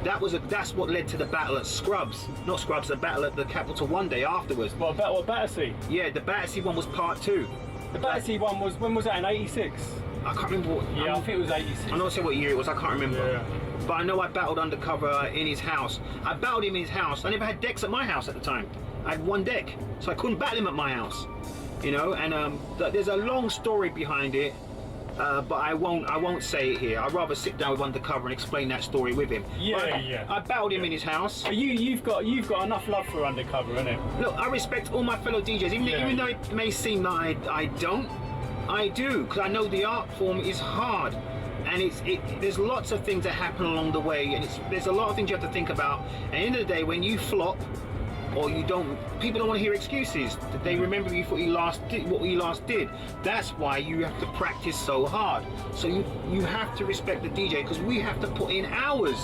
that's what led to the battle at Scrubs. Not Scrubs, the battle at the Capital one day afterwards. What Battersea? Yeah, the Battersea one was part 2. The Battersea one was, when was that, in 86? I can't remember what. Yeah, I think it was 86. I'm not sure what year it was, I can't remember. Yeah. But I know I battled Undercover in his house. I battled him in his house. I never had decks at my house at the time. I had 1 deck, so I couldn't battle him at my house. You know, and there's a long story behind it, but I won't say it here. I'd rather sit down with Undercover and explain that story with him. Yeah. I battled him in his house. But you've got enough love for Undercover, innit? Look, I respect all my fellow DJs, even though it may seem that I don't. I do, because I know the art form is hard, and there's lots of things that happen along the way, and there's a lot of things you have to think about. And at the end of the day, when you flop, or you don't, people don't want to hear excuses. They remember you for what you last did. That's why you have to practice so hard. So you have to respect the DJ, because we have to put in hours.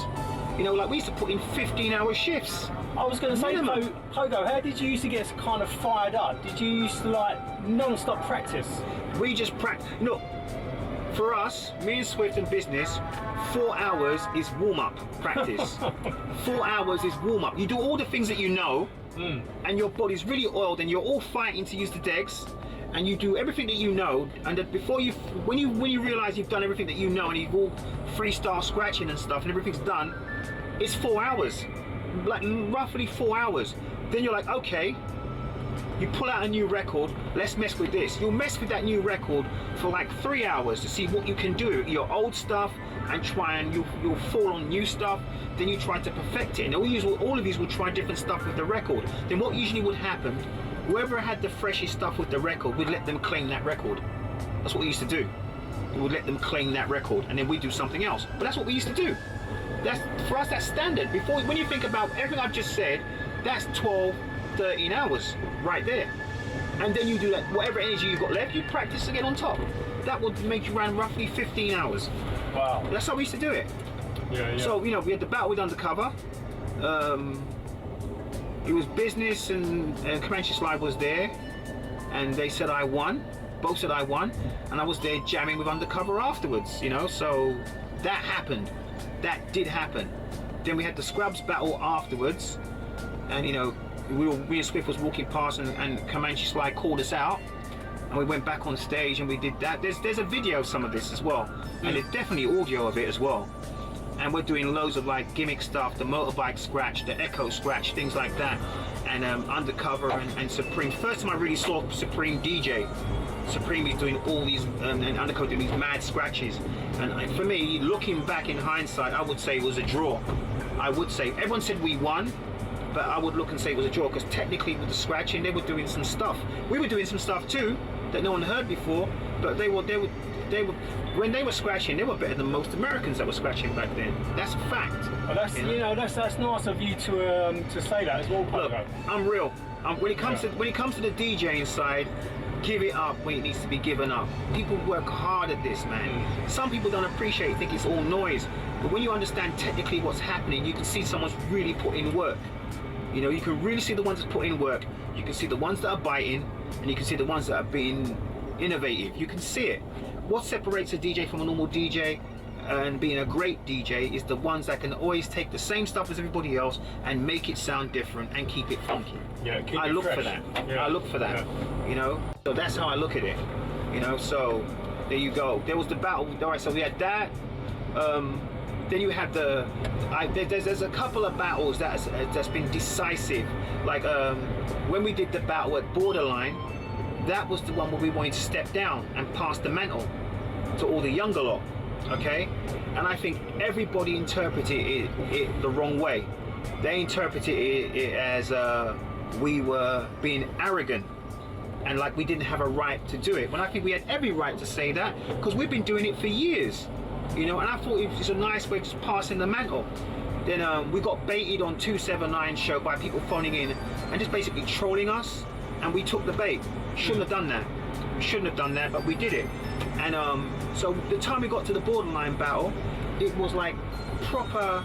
You know, like we used to put in 15-hour shifts. I was going to say, Pogo, how did you used to get kind of fired up? Did you used to like non-stop practice? We just practice. Look, for us, me and Swift and business, 4 hours is warm-up practice. 4 hours is warm-up. You do all the things that you know, and your body's really oiled, and you're all fighting to use the decks, and you do everything that you know, and that when you realise you've done everything that you know, and you've all freestyle scratching and stuff, and everything's done, it's 4 hours, like roughly 4 hours. Then you're like, okay, you pull out a new record, let's mess with this. You'll mess with that new record for like 3 hours to see what you can do, your old stuff, and try and you'll fall on new stuff. Then you try to perfect it, and all of these will try different stuff with the record. Then what usually would happen, whoever had the freshest stuff with the record, we'd let them claim that record. That's what we used to do. We would let them claim that record, and then we'd do something else. But that's what we used to do. For us, that's standard. When you think about everything I've just said, that's 12, 13 hours right there. And then you do that, whatever energy you've got left, you practice again on top. That would make you run roughly 15 hours. Wow. That's how we used to do it. Yeah. So, you know, we had the battle with Undercover. It was business, and Comanche Slide was there, and they said I won. Both said I won, and I was there jamming with Undercover afterwards, you know, so that happened. That did happen. Then we had the Scrubs battle afterwards, and you know, me and Swift was walking past, and Comanche Slide called us out, and we went back on stage and we did that. There's a video of some of this as well, and there's definitely audio of it as well. And we're doing loads of like gimmick stuff, the motorbike scratch, the echo scratch, things like that, and Undercover and Supreme. First time I really saw Supreme DJ. Supreme is doing all these, and Undercover doing these mad scratches. And for me, looking back in hindsight, I would say it was a draw. I would say, everyone said we won, but I would look and say it was a draw, because technically with the scratching, they were doing some stuff. We were doing some stuff too, that no one heard before, but they were when they were scratching, they were better than most Americans that were scratching back then. That's a fact. Well, that's that's nice of you to say that as well, Pogo. Look, I'm real. When it comes to the DJing side, give it up when it needs to be given up. People work hard at this, man. Some people don't appreciate it, think it's all noise. But when you understand technically what's happening, you can see someone's really put in work. You know, you can really see the ones that put in work. You can see the ones that are biting, and you can see the ones that are being innovative. You can see it. What separates a DJ from a normal DJ and being a great DJ is the ones that can always take the same stuff as everybody else and make it sound different and keep it funky. Yeah, I look for that. Yeah. I look for that. Yeah. You know, so that's how I look at it. You know, so there you go. There was the battle. All right, so we had that. Then you have there's a couple of battles that's been decisive. Like when we did the battle at Borderline, that was the one where we wanted to step down and pass the mantle to all the younger lot. Okay, and I think everybody interpreted it the wrong way. They interpreted it as we were being arrogant and like we didn't have a right to do it. When I think we had every right to say that, because we've been doing it for years, you know. And I thought it was a nice way of just passing the mantle. Then we got baited on 279 show by people phoning in and just basically trolling us, and we took the bait. Shouldn't have done that. Shouldn't have done that, but we did it. And so the time we got to the borderline battle, it was like proper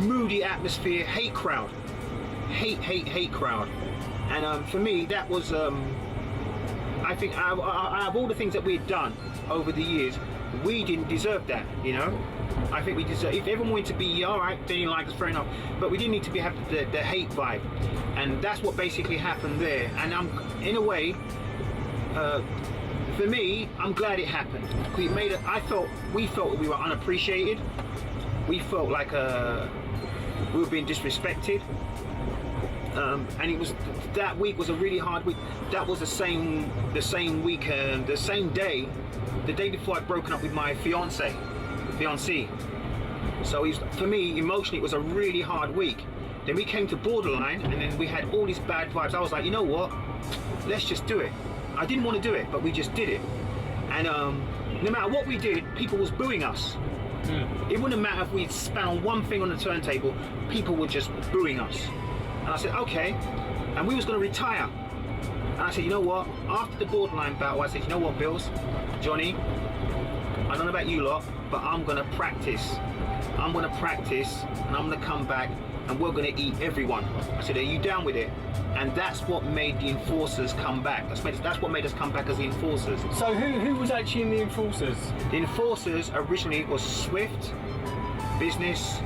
moody atmosphere, hate crowd, hate crowd. And for me, that was I think out of all the things that we'd done over the years, we didn't deserve that, you know. I think we deserve, if everyone wanted to be all right, they didn't like us, fair enough, but we didn't need to be have the hate vibe, and that's what basically happened there. And I'm, in a way, for me, I'm glad it happened. We made it. We felt we were unappreciated. We felt like we were being disrespected. And it was, that week was a really hard week. That was the same weekend, the same day, the day before I'd broken up with my fiancée. So for me, emotionally, it was a really hard week. Then we came to borderline, and then we had all these bad vibes. I was like, you know what? Let's just do it. I didn't want to do it, but we just did it. And no matter what we did, people was booing us. It wouldn't matter if we span on one thing on the turntable, people were just booing us. And I said, okay. And we was going to retire. And I said, you know what? After the borderline battle, I said, you know what, Bills? Johnny, I don't know about you lot, but I'm going to practice. I'm going to practice, and I'm going to come back, and we're going to eat everyone. I said, are you down with it? And that's what made the Enforcers come back. That's what made us come back as the Enforcers. So who was actually in the Enforcers? The Enforcers originally was Swift, Business,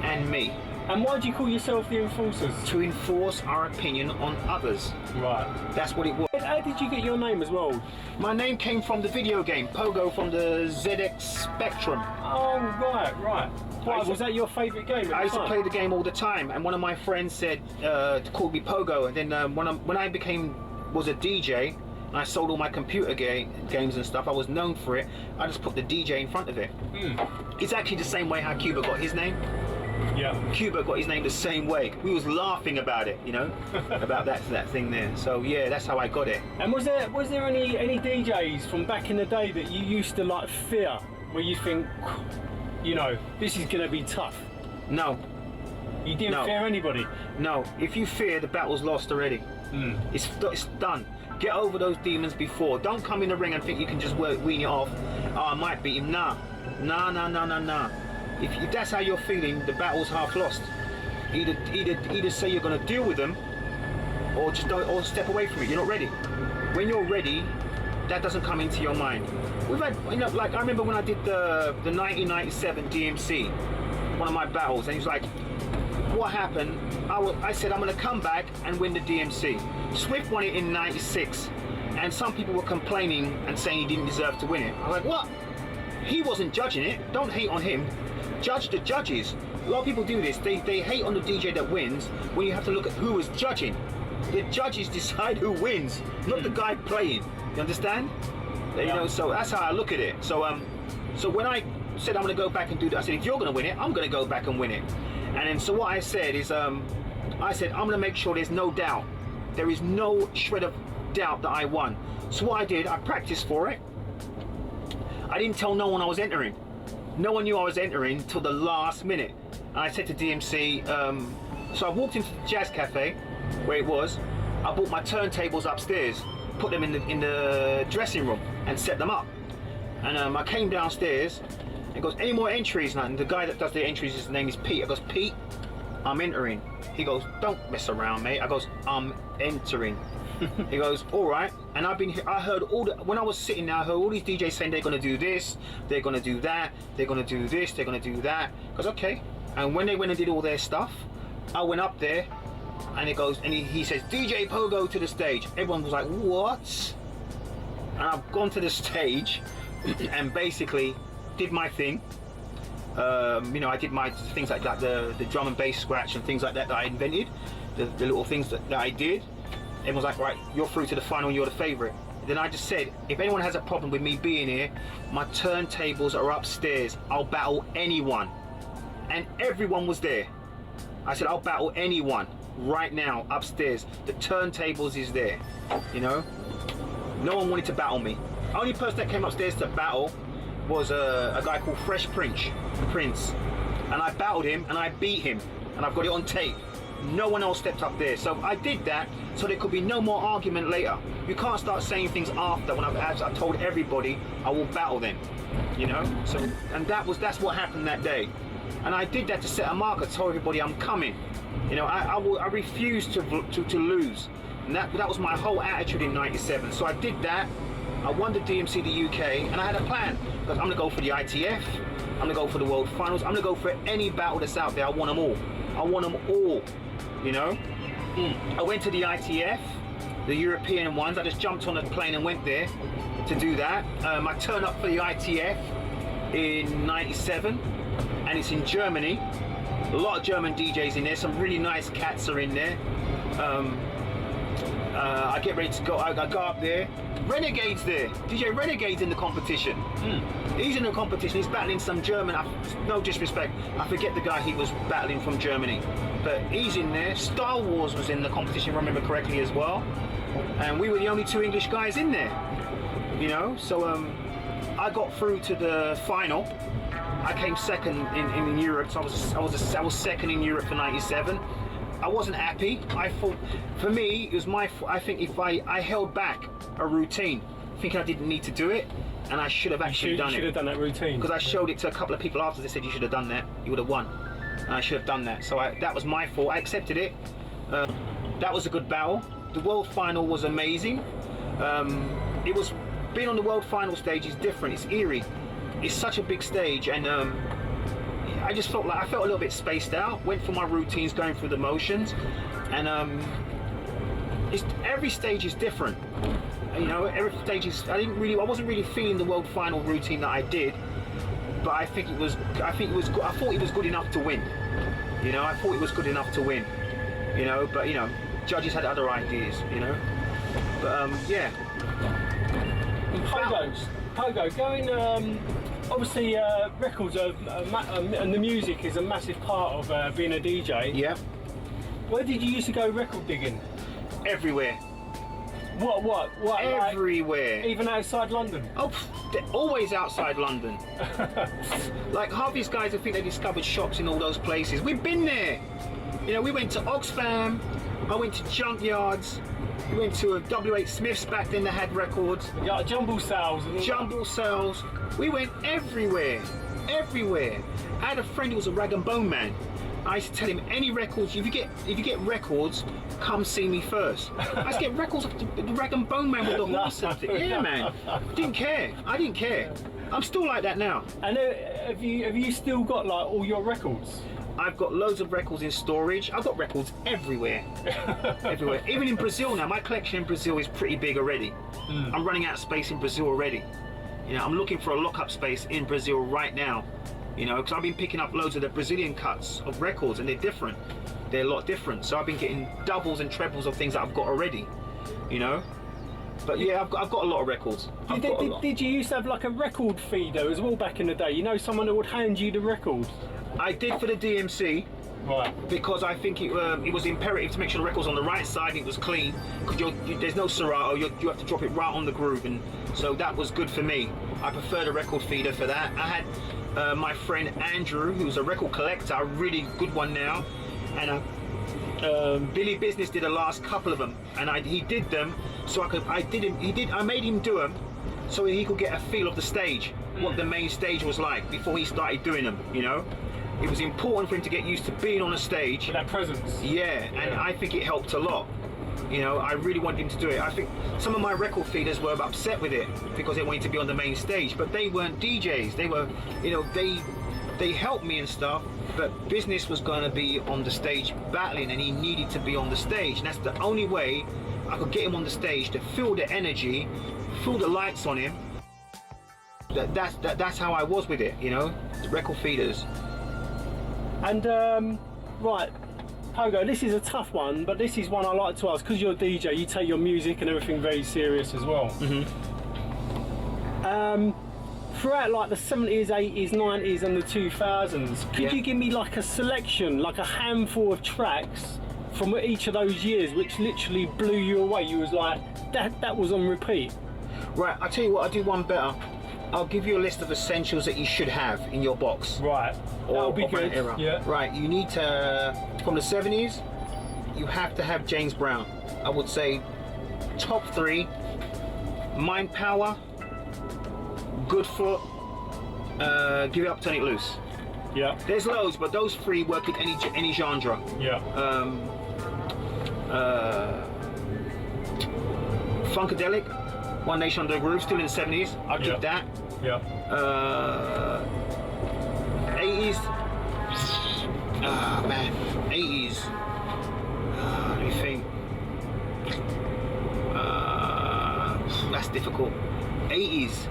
and me. And why do you call yourself the Enforcers? To enforce our opinion on others. Right. That's what it was. How did you get your name as well? My name came from the video game, Pogo, from the ZX Spectrum. Oh, right. Why, was that your favourite game? I used to play the game all the time, and one of my friends said to call me Pogo. And then when I was a DJ, and I sold all my computer games and stuff, I was known for it, I just put the DJ in front of it. It's actually the same way how Cuba got his name. Yeah. Cuba got his name the same way. We was laughing about it, you know, about that thing there. So yeah, that's how I got it. And was there any DJs from back in the day that you used to like fear, where you think, you know, this is gonna be tough? No. You didn't fear anybody? No. If you fear, the battle's lost already. It's done. Get over those demons before. Don't come in the ring and think you can just wean it off. Oh, I might beat him. Nah. If that's how you're feeling, the battle's half lost. Either say you're going to deal with them, or just don't, or step away from it. You're not ready. When you're ready, that doesn't come into your mind. We've had, you know, like I remember when I did the 1997 DMC, one of my battles, and he was like, "What happened?" I said, "I'm going to come back and win the DMC." Swift won it in '96, and some people were complaining and saying he didn't deserve to win it. I was like, "What? He wasn't judging it. Don't hate on him. Judge the judges." A lot of people do this. They hate on the DJ that wins when you have to look at who is judging. The judges decide who wins, not the guy playing. You understand? You know, so that's how I look at it. So so when I said I'm going to go back and do that, I said, if you're going to win it, I'm going to go back and win it. And then so what I said is, I said, I'm going to make sure there's no doubt. There is no shred of doubt that I won. So what I did, I practiced for it. I didn't tell no one I was entering. No one knew I was entering till the last minute. And I said to DMC, so I walked into the Jazz Cafe, where it was. I brought my turntables upstairs, put them in the dressing room, and set them up. And I came downstairs, and he goes, any more entries? And the guy that does the entries, his name is Pete. I goes, Pete, I'm entering. He goes, don't mess around, mate. I goes, I'm entering. He goes, all right. And I've been here, I heard when I was sitting there, I heard all these DJs saying they're gonna do this, they're gonna do that, they're gonna do this, they're gonna do that. I goes, okay. And when they went and did all their stuff, I went up there, and he says, DJ Pogo to the stage. Everyone was like, what? And I've gone to the stage and basically did my thing. You know, I did my things like that, the drum and bass scratch and things like that I invented, the little things that I did. Everyone's like, right, you're through to the final, you're the favorite. Then I just said, if anyone has a problem with me being here, my turntables are upstairs. I'll battle anyone. And everyone was there. I said, I'll battle anyone right now upstairs. The turntables is there, you know? No one wanted to battle me. Only person that came upstairs to battle was a guy called Fresh Prince. and I battled him and I beat him, and I've got it on tape. No one else stepped up there, so I did that so there could be no more argument later. You can't start saying things after when I've told everybody I will battle them, you know. So, and that's what happened that day, and I did that to set a marker, tell everybody I'm coming. You know, I refused to lose, and that was my whole attitude in '97. So I did that. I won the DMC the UK, and I had a plan. Because I'm gonna go for the ITF, I'm gonna go for the World Finals, I'm gonna go for any battle that's out there. I want them all. I want them all. You know, I went to the ITF, the European ones. I just jumped on a plane and went there to do that. I turned up for the ITF in '97, and it's in Germany. A lot of German DJs in there. Some really nice cats are in there. I get ready to go. I go up there. Renegade's there. DJ Renegade's in the competition. He's in the competition. He's battling some German. No disrespect. I forget the guy he was battling from Germany. But he's in there. Star Wars was in the competition, if I remember correctly, as well. And we were the only 2 English guys in there. You know, so I got through to the final. I came second in Europe. So I was second in Europe for '97. I wasn't happy. I thought, for me, it was my fault. I think if I held back a routine, thinking I didn't need to do it, and I should have actually done it. You should have done that routine. Because I showed it to a couple of people after. They said you should have done that. You would have won. And I should have done that. So that was my fault. I accepted it. That was a good battle. The world final was amazing. It was being on the world final stage is different. It's eerie. It's such a big stage, and I just felt like I felt a little bit spaced out. Went through my routines, going through the motions, and every stage is different. You know, every stage is. I wasn't really feeling the world final routine that I did, but I thought it was good enough to win. You know, I thought it was good enough to win. You know, but you know, judges had other ideas. You know, but yeah. Pogo, going. Obviously, records and the music is a massive part of being a DJ. Yeah. Where did you used to go record digging? Everywhere. What? Everywhere. Like, even outside London? Oh, they're always outside London. Like half these guys, I think they discovered shops in all those places. We've been there. You know, we went to Oxfam. I went to junkyards. We went to a W.H. Smith's back then that had records. Yeah, jumble sales. Jumble sales. We went everywhere. Everywhere. I had a friend who was a rag and bone man. I used to tell him, any records, if you get records, come see me first. I used to get records of the rag and bone man with the horse and everything. Yeah, man. Didn't care. I didn't care. I'm still like that now. And have you still got like all your records? I've got loads of records in storage. I've got records everywhere. Everywhere. Even in Brazil now. My collection in Brazil is pretty big already. I'm running out of space in Brazil already. You know, I'm looking for a lockup space in Brazil right now. You know, because I've been picking up loads of the Brazilian cuts of records, and they're different. They're a lot different. So I've been getting doubles and trebles of things that I've got already. You know. But yeah, I've got a lot of records. Did you used to have like a record feeder as well back in the day? You know, someone that would hand you the records. I did for the DMC, right? Because I think it was imperative to make sure the record was on the right side and it was clean. Because there's no serato, you have to drop it right on the groove, and so that was good for me. I prefer the record feeder for that. I had my friend Andrew, who's a record collector, a really good one now, and Billy Business did the last couple of them, and he did them so I made him do them so he could get a feel of the stage, what the main stage was like before he started doing them. You know. It was important for him to get used to being on a stage. With that presence. Yeah, and I think it helped a lot. You know, I really wanted him to do it. I think some of my record feeders were upset with it because they wanted to be on the main stage, but they weren't DJs. They were, you know, they helped me and stuff, but Business was going to be on the stage battling, and he needed to be on the stage. And that's the only way I could get him on the stage, to feel the energy, feel the lights on him. That's how I was with it, you know, the record feeders. And right, Pogo, this is a tough one, but this is one I like to ask, because you're a DJ, you take your music and everything very serious as well. Throughout like the 70s, 80s, 90s and the 2000s, could you give me like a selection, like a handful of tracks from each of those years which literally blew you away? You was like, that was on repeat. Right, I'll tell you what, I'll do one better. I'll give you a list of essentials that you should have in your box. Right. That'll be of an good, era. yeah. Right, you need to, from the 70s, you have to have James Brown. I would say top 3, Mind Power, Good Foot, Give It Up, Turn It Loose. Yeah. There's loads, but those 3 work in any genre. Yeah. Funkadelic, One Nation Under a Groove, still in the 70s. I'll keep that. Yeah. 80s. Ah, man. 80s. Let me think. That's difficult. 80s.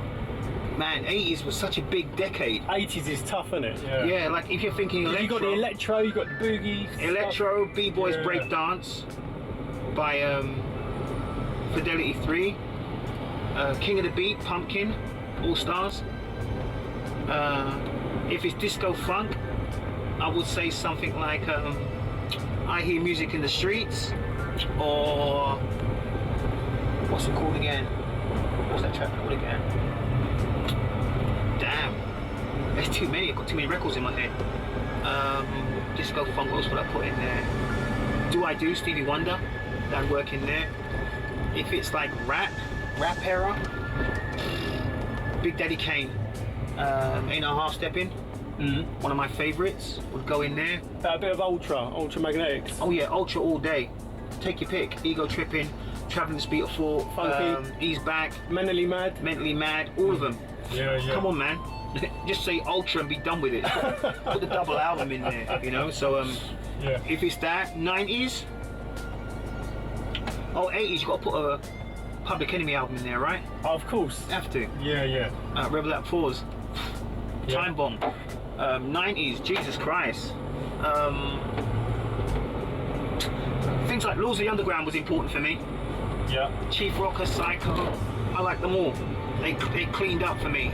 Man, 80s was such a big decade. 80s is tough, isn't it? Yeah, like if you're thinking electro. You got the electro, you got the boogie. Electro, B-Boys Yeah. Break Dance by Fidelity 3. King of the Beat, Pumpkin, All Stars. If it's disco funk, I would say something like I Hear Music in the Streets, or what's it called again? What's that track called again? Damn, there's too many. I've got too many records in my head. Disco funk, what else would I put in there? Do I Do, Stevie Wonder, that'd work in there. If it's like rap era, Big Daddy Kane, Ain't No Half Stepping. One of my favourites would go in there. A bit of Ultra Magnetics. Oh yeah, Ultra all day. Take your pick. Ego Tripping, Travelling the Speed of Thought, Funky. Ease Back, Mentally Mad. all of them. Yeah. Come on, man. Just say Ultra and be done with it. Put the double album in there, you know. So Yeah. if it's that, 90s. Oh, 80s. You got to put a Public Enemy album in there, right? Of course. Have to. Yeah. Rebel At Fours. Yeah. Time Bomb. 90s, Jesus Christ. Things like Laws of the Underground was important for me. Yeah. Chief Rocker, Psycho, I like them all. They cleaned up for me.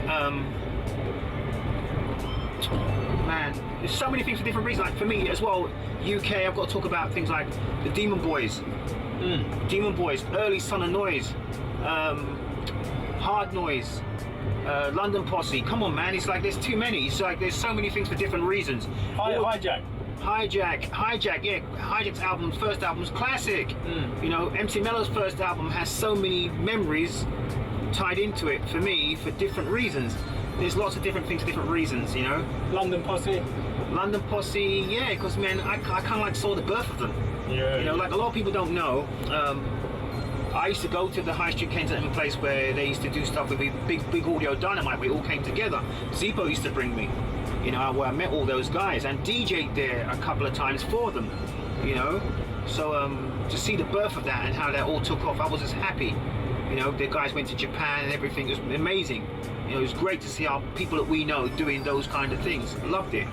Man, there's so many things for different reasons. Like for me as well, UK, I've got to talk about things like the Demon Boys. Demon Boys, early Son of Noise, Hard Noise, London Posse. Come on, man, it's like there's too many. It's like there's so many things for different reasons. Hijack. Yeah, Hijack's first album's classic. You know, MC Mello's first album has so many memories tied into it for me for different reasons. There's lots of different things for different reasons, you know. London Posse, yeah, because man, I kind of like saw the birth of them. Yeah. You know, like a lot of people don't know. I used to go to the High Street Kensington place where they used to do stuff with big audio dynamite. We all came together. Zippo used to bring me. You know, where I met all those guys and DJ'd there a couple of times for them. You know, so to see the birth of that and how that all took off, I was just happy. You know, the guys went to Japan and everything. It was amazing. You know, it was great to see our people that we know doing those kind of things. Loved it.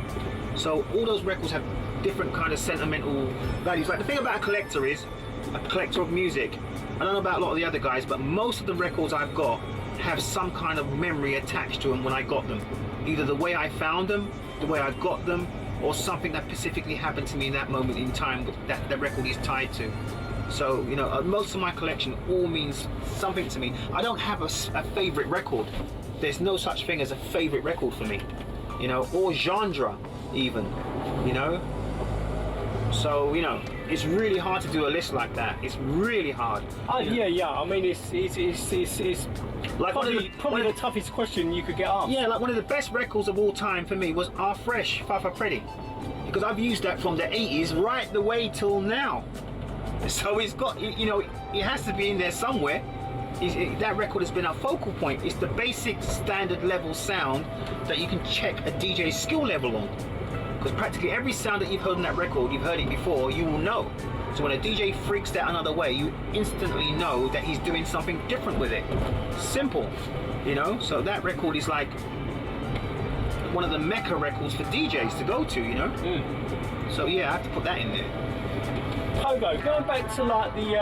So all those records have different kind of sentimental values. Like the thing about a collector is, a collector of music, I don't know about a lot of the other guys, but most of the records I've got have some kind of memory attached to them when I got them. Either the way I found them, the way I got them, or something that specifically happened to me in that moment in time that the record is tied to. So, you know, most of my collection all means something to me. I don't have a favorite record. There's no such thing as a favorite record for me, you know, or genre even, you know. So, you know, it's really hard to do a list like that. It's really hard. Yeah. I mean, it's Like probably the toughest question you could get asked. Yeah, like one of the best records of all time for me was Are Fresh, Fafa Freddy. Because I've used that from the 80s right the way till now. So it's got, you know, it has to be in there somewhere. That record has been a focal point. It's the basic standard level sound that you can check a DJ's skill level on. Because practically every sound that you've heard on that record, you've heard it before, you will know. So when a DJ freaks that another way, you instantly know that he's doing something different with it. Simple, you know? So that record is like one of the mecca records for DJs to go to, you know? So yeah, I have to put that in there. Pogo, going back to like the,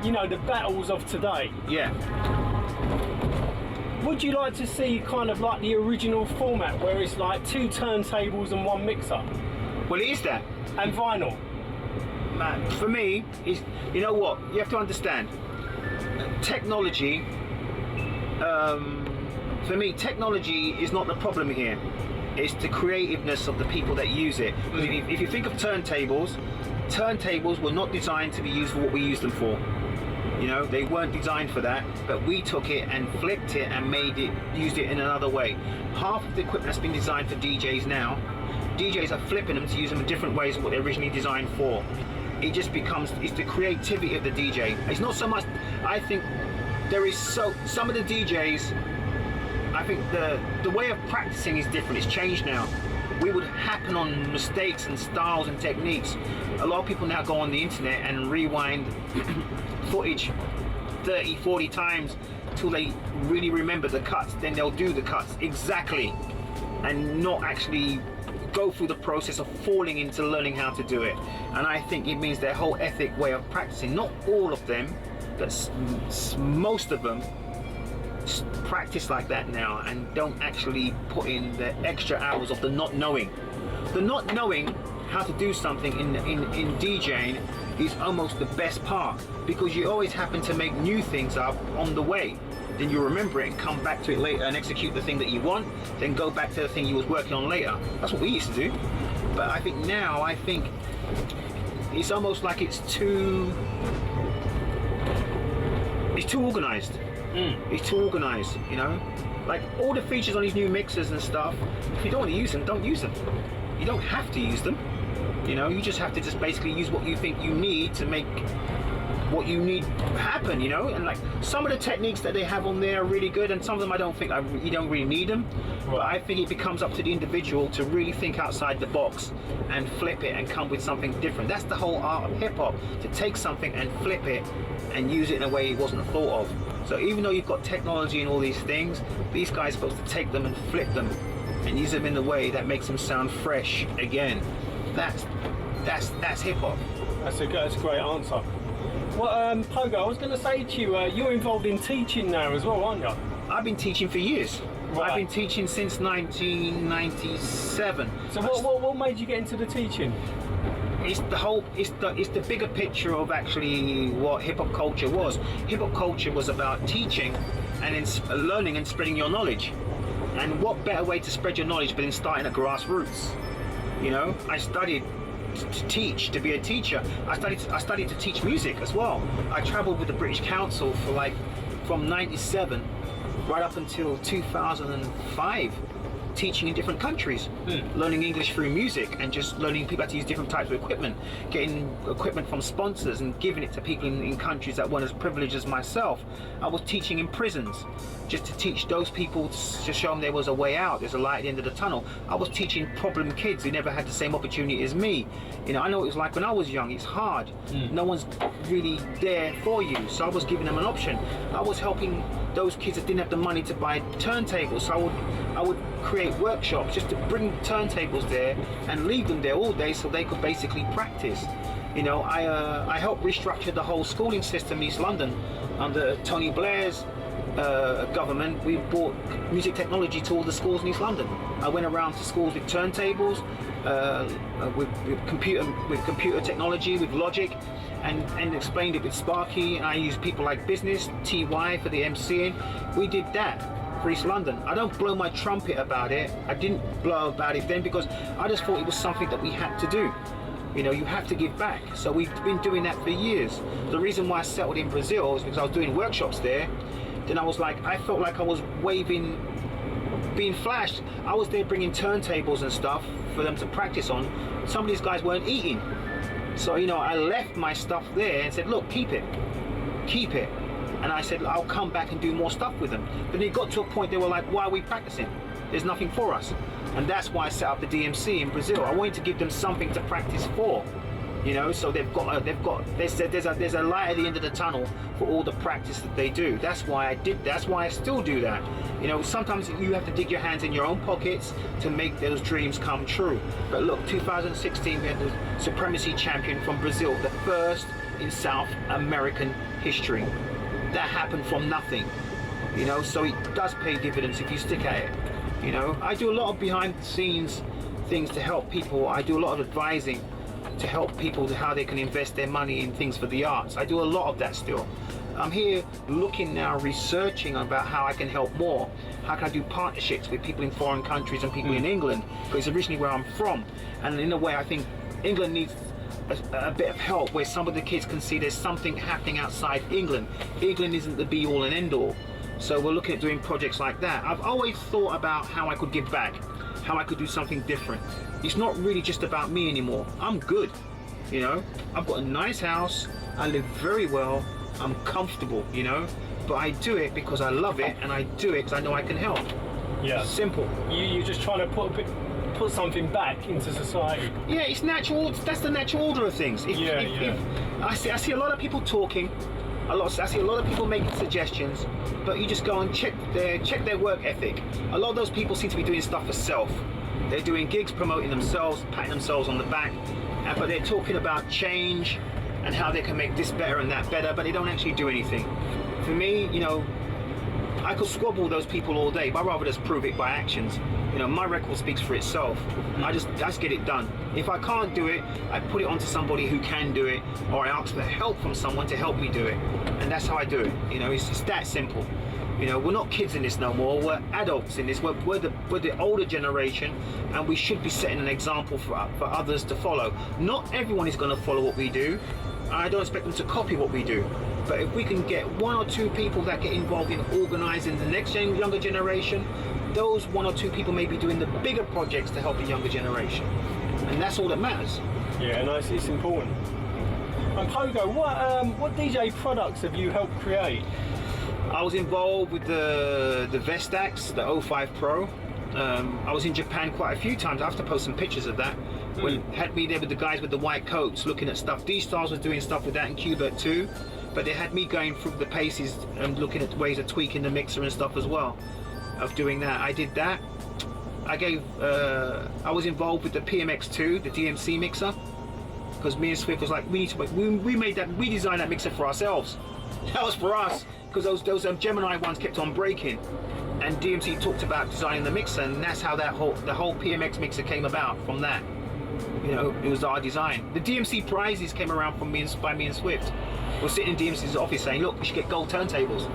you know, the battles of today. Yeah. Would you like to see kind of like the original format where it's like 2 turntables and 1 mixer? Well, it is that. And vinyl? Man, for me, you know what? You have to understand. Technology, for me, technology is not the problem here. It's the creativeness of the people that use it. If you think of turntables were not designed to be used for what we use them for. You know, they weren't designed for that, but we took it and flipped it and used it in another way. Half of the equipment that's been designed for DJs now, DJs are flipping them to use them in different ways than what they're originally designed for. It just becomes, it's the creativity of the DJ. It's not so much, I think there is some of the DJs, I think the way of practicing is different. It's changed now. We would happen on mistakes and styles and techniques. A lot of people now go on the internet and rewind footage 30, 40 times till they really remember the cuts. Then they'll do the cuts exactly and not actually go through the process of falling into learning how to do it. And I think it means their whole ethic way of practicing, not all of them, but most of them practice like that now and don't actually put in the extra hours of the not knowing. The not knowing how to do something in DJing is almost the best part, because you always happen to make new things up on the way. Then you remember it and come back to it later and execute the thing that you want, then go back to the thing you was working on later. That's what we used to do. But I think now, it's almost like it's too organized. It's too organized, you know? Like all the features on these new mixers and stuff, if you don't want to use them, don't use them. You don't have to use them. You know, you just have to just basically use what you think you need to make what you need happen, you know? And like some of the techniques that they have on there are really good, and some of them I don't think you don't really need them. But I think it becomes up to the individual to really think outside the box and flip it and come with something different. That's the whole art of hip hop, to take something and flip it and use it in a way it wasn't thought of. So even though you've got technology and all these things, these guys are supposed to take them and flip them and use them in the way that makes them sound fresh again. That's hip hop. That's a great answer. Well, Pogo, I was going to say to you, you're involved in teaching now as well, aren't you? I've been teaching for years. Right. I've been teaching since 1997. So what made you get into the teaching? It's the bigger picture of actually what hip hop culture was. Hip hop culture was about teaching and learning and spreading your knowledge. And what better way to spread your knowledge but in starting at grassroots? You know, I studied to teach, to be a teacher. I studied to teach music as well. I traveled with the British Council for from 97 right up until 2005, teaching in different countries, learning English through music and just learning people how to use different types of equipment, getting equipment from sponsors and giving it to people in countries that weren't as privileged as myself. I was teaching in prisons, just to teach those people, to show them there was a way out, there's a light at the end of the tunnel. I was teaching problem kids who never had the same opportunity as me. You know, I know what it was like when I was young. It's hard. No one's really there for you, so I was giving them an option. I was helping those kids that didn't have the money to buy turntables, so I would create workshops just to bring turntables there and leave them there all day so they could basically practice. You know, I helped restructure the whole schooling system in East London under Tony Blair's government. We brought music technology to all the schools in East London. I went around to schools with turntables, with computer technology, with Logic, and explained it with Sparky. And I used people like Business, TY for the MCing. We did that for East London. I don't blow my trumpet about it. I didn't blow about it then because I just thought it was something that we had to do. You know, you have to give back. So we've been doing that for years. The reason why I settled in Brazil is because I was doing workshops there. Then I was like, I felt like I was being flashed. I was there bringing turntables and stuff for them to practice on. Some of these guys weren't eating. So, you know, I left my stuff there and said, look, keep it. And I said, I'll come back and do more stuff with them. But it got to a point they were like, why are we practicing? There's nothing for us. And that's why I set up the DMC in Brazil. I wanted to give them something to practice for. You know, so there's a light at the end of the tunnel for all the practice that they do. That's why I did. That's why I still do that. You know, sometimes you have to dig your hands in your own pockets to make those dreams come true. But look, 2016 we had the Supremacy Champion from Brazil, the first in South American history. That happened from nothing. You know, so it does pay dividends if you stick at it. You know, I do a lot of behind the scenes things to help people. I do a lot of advising to help people to how they can invest their money in things for the arts. I do a lot of that still. I'm here looking now, researching about how I can help more. How can I do partnerships with people in foreign countries and people in England? Because it's originally where I'm from. And in a way, I think England needs a bit of help where some of the kids can see there's something happening outside England. England isn't the be all and end all. So we're looking at doing projects like that. I've always thought about how I could give back, how I could do something different. It's not really just about me anymore. I'm good, you know. I've got a nice house, I live very well, I'm comfortable, you know. But I do it because I love it, and I do it because I know I can help. Yeah. Simple. You're just trying to put something back into society. Yeah, it's natural. That's the natural order of things. I see a lot of people talking. I see a lot of people making suggestions, but you just go and check their work ethic. A lot of those people seem to be doing stuff for self. They're doing gigs, promoting themselves, patting themselves on the back, but they're talking about change and how they can make this better and that better, but they don't actually do anything. For me, you know, I could squabble those people all day, but I'd rather just prove it by actions. You know, my record speaks for itself. I just get it done. If I can't do it, I put it onto somebody who can do it, or I ask for help from someone to help me do it. And that's how I do it. You know, it's just that simple. You know, we're not kids in this no more. We're adults in this. We're the older generation, and we should be setting an example for others to follow. Not everyone is going to follow what we do. I don't expect them to copy what we do. But if we can get one or two people that get involved in organising the next younger generation, those one or two people may be doing the bigger projects to help the younger generation. And that's all that matters. Yeah, no, it's important. And Pogo, what DJ products have you helped create? I was involved with the Vestax, the 05 Pro. I was in Japan quite a few times. I have to post some pictures of that. When had me there with the guys with the white coats looking at stuff. D-Stars was doing stuff with that in Qbert too. But they had me going through the paces and looking at ways of tweaking the mixer and stuff as well. Of doing that. I did that. I was involved with the PMX2, the DMC mixer. Because me and Swift was like, we designed that mixer for ourselves. That was for us. Because those Gemini ones kept on breaking. And DMC talked about designing the mixer, and that's how the whole PMX mixer came about from that. You know, it was our design. The DMC prizes came around by me and Swift. We're sitting in DMC's office saying, look, we should get gold turntables.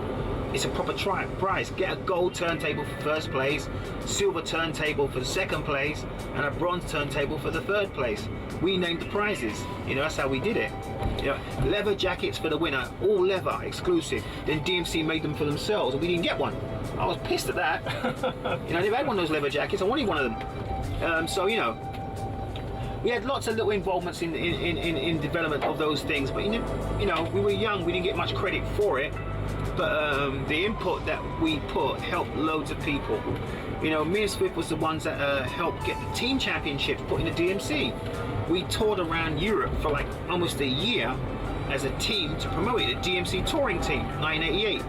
It's a proper prize. Get a gold turntable for first place, silver turntable for the second place, and a bronze turntable for the third place. We named the prizes. You know, that's how we did it. You know, leather jackets for the winner, all leather, exclusive. Then DMC made them for themselves, and we didn't get one. I was pissed at that. You know, they've had one of those leather jackets. I wanted one of them. So, you know, we had lots of little involvements in development of those things, but you know, we were young, we didn't get much credit for it, but the input that we put helped loads of people. You know, me and Swift was the ones that helped get the team championships put in the DMC. We toured around Europe for like almost a year as a team to promote it, the DMC touring team, 1988.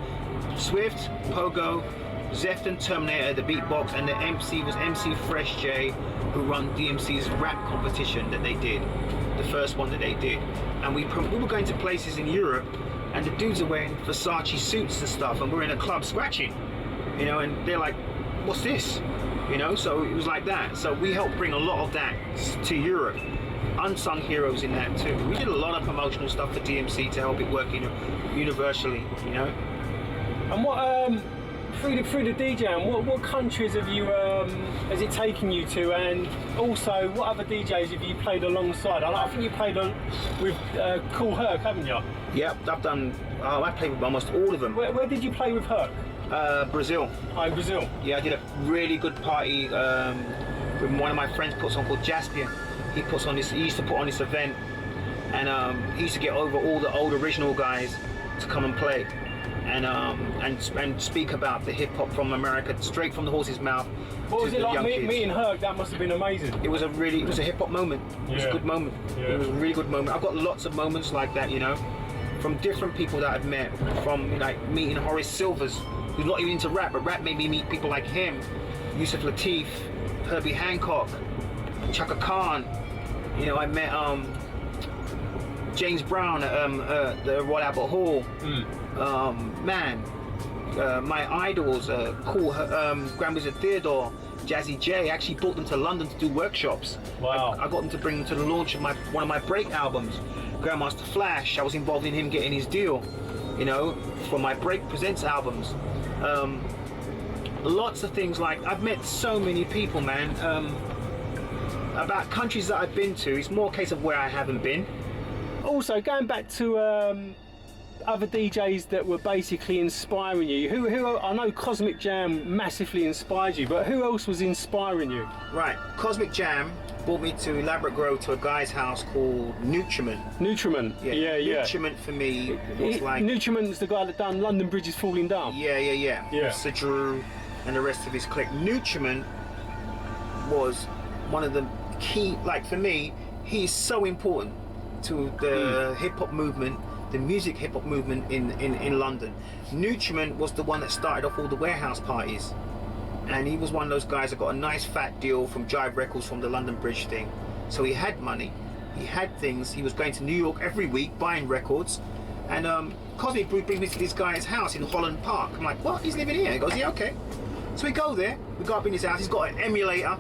Swift, Pogo, Zeft and Terminator, the beatbox, and the MC was MC Fresh J, who run DMC's rap competition that they did, the first one that they did. And we were going to places in Europe, and the dudes are wearing Versace suits and stuff, and we're in a club scratching, you know, and they're like, what's this? You know, so it was like that. So we helped bring a lot of that to Europe. Unsung heroes in that too. We did a lot of promotional stuff for DMC to help it work, you know, universally, you know. And what through the DJing, what countries have you has it taken you to, and also what other DJs have you played alongside? I think you played with Cool Herc, haven't you? Yep, I've done. I played with almost all of them. Where did you play with Herc? Brazil. Oh, in Brazil. Yeah, I did a really good party with one of my friends. Puts on called Jaspion. He used to put on this event, and he used to get over all the old original guys to come and play. And speak about the hip hop from America, straight from the horse's mouth. What was it like meeting Herc? That must have been amazing. It was a hip hop moment. It was a good moment. Yeah. It was a really good moment. I've got lots of moments like that, you know, from different people that I've met. From like meeting Horace Silvers, who's not even into rap, but rap made me meet people like him, Yusuf Lateef, Herbie Hancock, Chaka Khan. You know, I met James Brown at the Royal Albert Hall. My idols, Grand Wizard Theodore, Jazzy J. I actually brought them to London to do workshops. Wow. I got them to bring them to the launch of one of my break albums, Grandmaster Flash. I was involved in him getting his deal, you know, for my Break Presents albums. Lots of things like, I've met so many people, man. About countries that I've been to, it's more a case of where I haven't been. Also, going back to other DJs that were basically inspiring you, who I know Cosmic Jam massively inspired you, but who else was inspiring you? Right, Cosmic Jam brought me to Elaborate Grove to a guy's house called Nutriment. Nutriment, yeah. Nutriment for me was like... Nutriment's the guy that done London Bridge is Falling Down. Yeah. Sir Drew and the rest of his clique. Nutriment was one of the key, like for me, he's so important to the hip-hop movement, the music hip-hop movement in London. Nutriment was the one that started off all the warehouse parties. And he was one of those guys that got a nice fat deal from Jive Records from the London Bridge thing. So he had money, he had things, he was going to New York every week buying records. And Cosmic brings me to this guy's house in Holland Park. I'm like, what? He's living here? He goes, yeah, okay. So we go there, we go up in his house, he's got an emulator,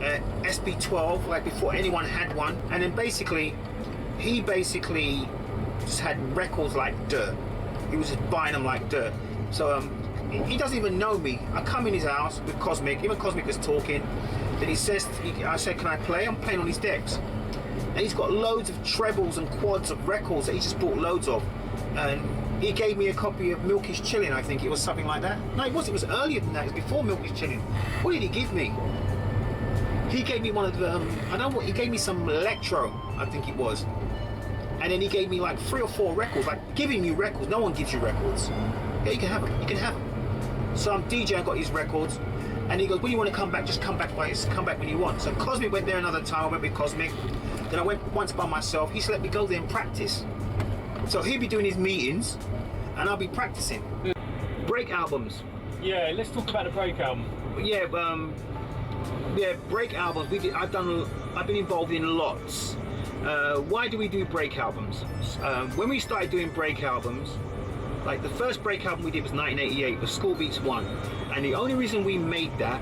SB12, like before anyone had one. And then he basically just had records like dirt. He was just buying them like dirt. So he doesn't even know me. I come in his house with Cosmic, even Cosmic was talking. Then he says, I said, can I play? I'm playing on his decks. And he's got loads of trebles and quads of records that he just bought loads of. And he gave me a copy of Milk is Chillin', I think it was something like that. No, it was earlier than that, it was before Milk is Chillin'. What did he give me? He gave me one of the, I don't know what, he gave me some electro, I think it was. And then he gave me like 3 or 4 records, like giving you records. No one gives you records. Yeah, you can have them, you can have them. So I'm DJing, got his records, and he goes, when you want to come back, just come back when you want. So Cosmic went there another time, I went with Cosmic. Then I went once by myself, he said let me go there and practice. So he'd be doing his meetings, and I'll be practicing. Break albums. Yeah, let's talk about the break album. Yeah, break albums, I've been involved in lots. Why do we do break albums? When we started doing break albums, like the first break album we did was 1988, was School Beats 1. And the only reason we made that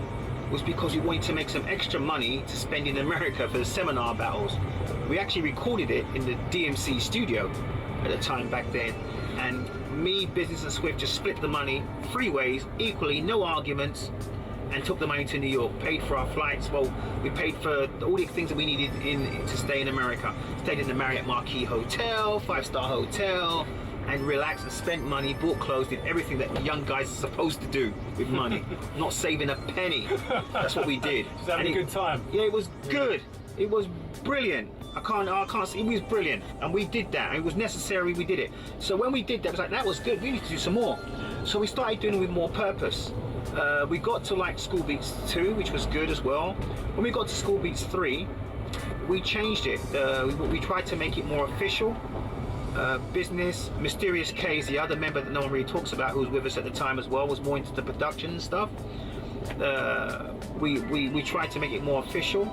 was because we wanted to make some extra money to spend in America for the seminar battles. We actually recorded it in the DMC studio at the time back then. And me, Business and Swift just split the money 3 ways, equally, no arguments, and took the money to New York, paid for our flights. Well, we paid for all the things that we needed to stay in America. Stayed in the Marriott Marquis Hotel, 5-star hotel, and relaxed and spent money, bought clothes, did everything that young guys are supposed to do with money. Not saving a penny. That's what we did. Just having a good time. Yeah, it was good. It was brilliant. I can't say, it was brilliant. And we did that. It was necessary, we did it. So when we did that, it was like, that was good. We need to do some more. So we started doing it with more purpose. We got to like School Beats 2, which was good as well. When we got to School Beats 3, we changed it. We tried to make it more official. Business, Mysterious K's, the other member that no one really talks about, who was with us at the time as well, was more into the production and stuff. We tried to make it more official.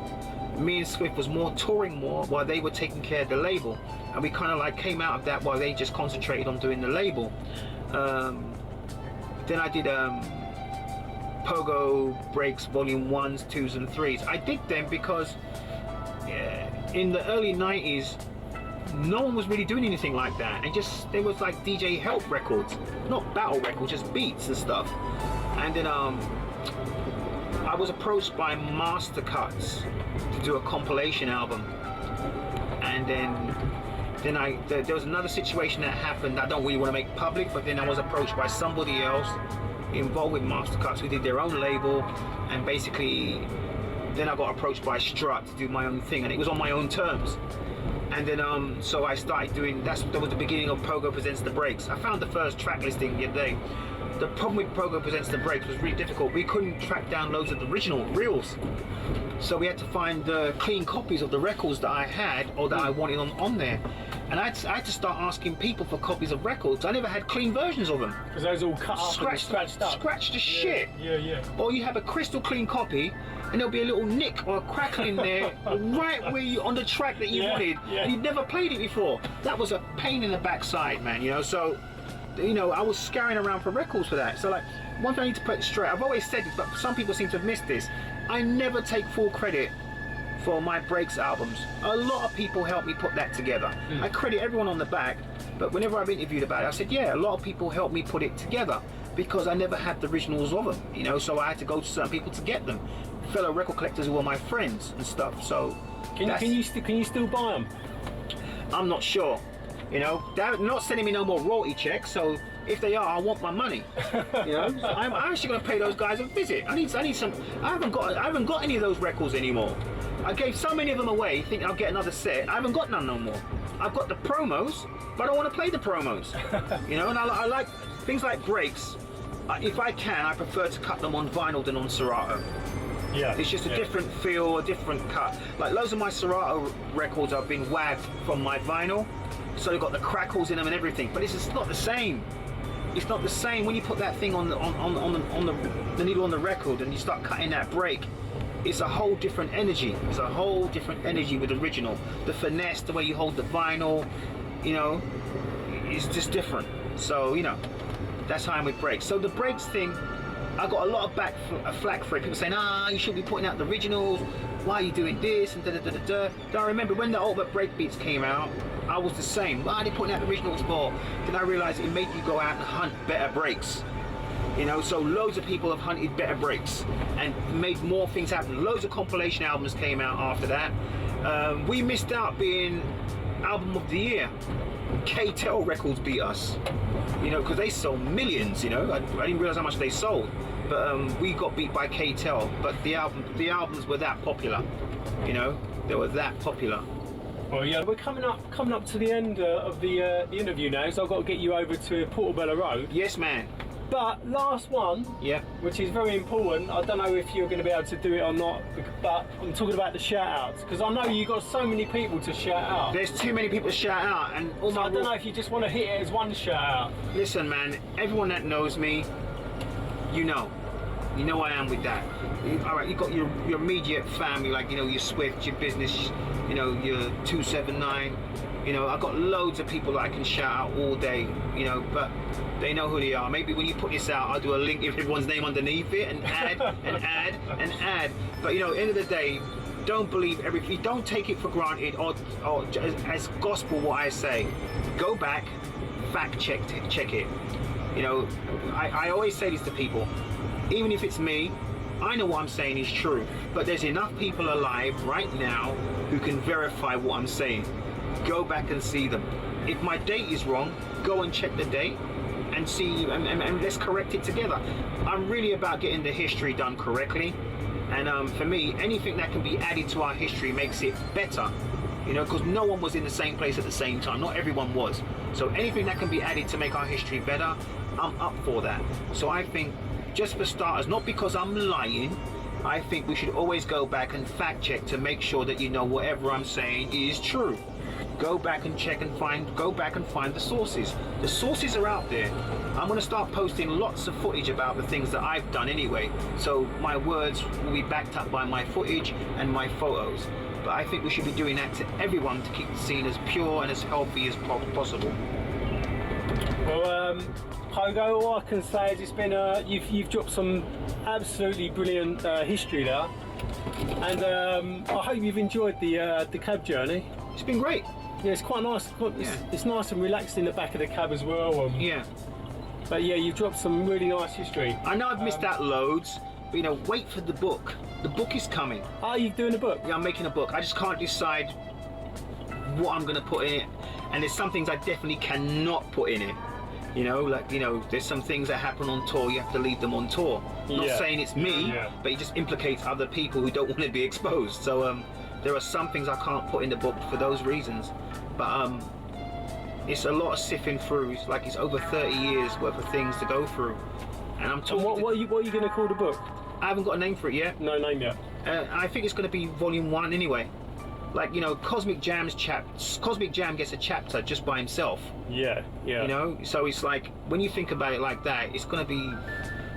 Me and Swift was more touring more while they were taking care of the label, and we kind of like came out of that while they just concentrated on doing the label. Then I did Pogo Breaks Volume 1s, 2s and 3s. I did them because in the early 90s no one was really doing anything like that, and just there was like DJ help records, not battle records, just beats and stuff. And then I was approached by Master Cuts to do a compilation album, and then there was another situation that happened that I don't really want to make public, but then I was approached by somebody else involved with Master Cuts who did their own label, and basically then I got approached by Strut to do my own thing, and it was on my own terms. And then so I started doing, that was the beginning of Pogo Presents The Breaks. I found the first track listing the other day. The problem with Pogo Presents The Breaks was really difficult. We couldn't track down loads of the original reels. So we had to find clean copies of the records that I had or that I wanted on there. And I had to start asking people for copies of records. I never had clean versions of them. Because those all cut up and scratched up. Scratched to shit. Yeah. Or you have a crystal clean copy, and there'll be a little nick or a crackle in there right where you on the track that you wanted. And you'd never played it before. That was a pain in the backside, man, you know. So you know, I was scouring around for records for that. So like, one thing I need to put straight, I've always said this, but some people seem to have missed this. I never take full credit for my breaks albums. A lot of people helped me put that together. I credit everyone on the back, but whenever I've interviewed about it, I said, yeah, a lot of people helped me put it together because I never had the originals of them, you know, so I had to go to certain people to get them. Fellow record collectors who were my friends and stuff, so... Can you still buy them? I'm not sure. You know, they're not sending me no more royalty checks, so if they are, I want my money. You know, so I'm actually going to pay those guys a visit. I need some. I haven't got any of those records anymore. I gave so many of them away, thinking I'll get another set. I haven't got none no more. I've got the promos, but I don't want to play the promos. You know, and I like things like breaks. If I can, I prefer to cut them on vinyl than on Serato. Yeah, it's just a different feel, a different cut. Like loads of my Serato records have been wagged from my vinyl, so they've got the crackles in them and everything. But it's just not the same. It's not the same when you put that thing on the needle on the record and you start cutting that break. It's a whole different energy. It's a whole different energy with the original. The finesse, the way you hold the vinyl, you know, it's just different. So you know, that's how I'm with breaks. So the breaks thing, I got a lot of flack for it. People saying, you should be putting out the originals. Why are you doing this? And da da da da da. Then I remember when the Ultimate Breakbeats came out, I was the same. Why are they putting out the originals for? Then I realized it made you go out and hunt better breaks. You know, so loads of people have hunted better breaks and made more things happen. Loads of compilation albums came out after that. We missed out being album of the year. K-Tel Records beat us, you know, because they sold millions. You know, I didn't realize how much they sold, but we got beat by K-Tel. But the albums were that popular, you know, they were that popular. Well, yeah, we're coming up to the end of the interview now, so I've got to get you over to Portobello Road. Yes, man. But last one, yeah, which is very important. I don't know if you're going to be able to do it or not, but I'm talking about the shout-outs, because I know you've got so many people to shout out. There's too many people to shout out, and so I don't know if you just want to hit it as one shout-out. Listen, man, everyone that knows me, you know I am with that. All right, you got your immediate family, like, you know, your Swift, your business, you know, your 279. You know, I've got loads of people that I can shout out all day, you know, but they know who they are. Maybe when you put this out, I'll do a link with everyone's name underneath it and add and add and add. But, you know, end of the day, don't believe everything. Don't take it for granted or as gospel what I say. Go back, fact check it. You know, I always say this to people. Even if it's me, I know what I'm saying is true. But there's enough people alive right now who can verify what I'm saying. Go back and see them. If my date is wrong, go and check the date and see, and let's correct it together. I'm really about getting the history done correctly, and for me, anything that can be added to our history makes it better, you know, because no one was in the same place at the same time. Not everyone was. So anything that can be added to make our history better, I'm up for that. So I think, just for starters, not because I'm lying, I think we should always go back and fact check to make sure that, you know, whatever I'm saying is true. Go back and check and go back and find the sources. The sources are out there. I'm going to start posting lots of footage about the things that I've done anyway. So my words will be backed up by my footage and my photos. But I think we should be doing that to everyone to keep the scene as pure and as healthy as possible. Well, Pogo, all I can say is it's been you've dropped some absolutely brilliant history there, and I hope you've enjoyed the cab journey. It's been great. Yeah, it's quite nice. It's nice and relaxed in the back of the cab as well. Yeah. But yeah, you've dropped some really nice history. I know I've missed out loads, but you know, wait for the book. The book is coming. Are you doing a book? Yeah, I'm making a book. I just can't decide what I'm going to put in it, and there's some things I definitely cannot put in it. You know, like, you know, there's some things that happen on tour, you have to leave them on tour. Not saying it's me, but it just implicates other people who don't want to be exposed. So there are some things I can't put in the book for those reasons. But it's a lot of sifting through. It's like it's over 30 years worth of things to go through. And I'm talking. What are you going to call the book? I haven't got a name for it yet. No name yet. I think it's going to be volume 1 anyway. Like, you know, Cosmic Jam gets a chapter just by himself. Yeah. You know, so it's like, when you think about it like that, it's going to be,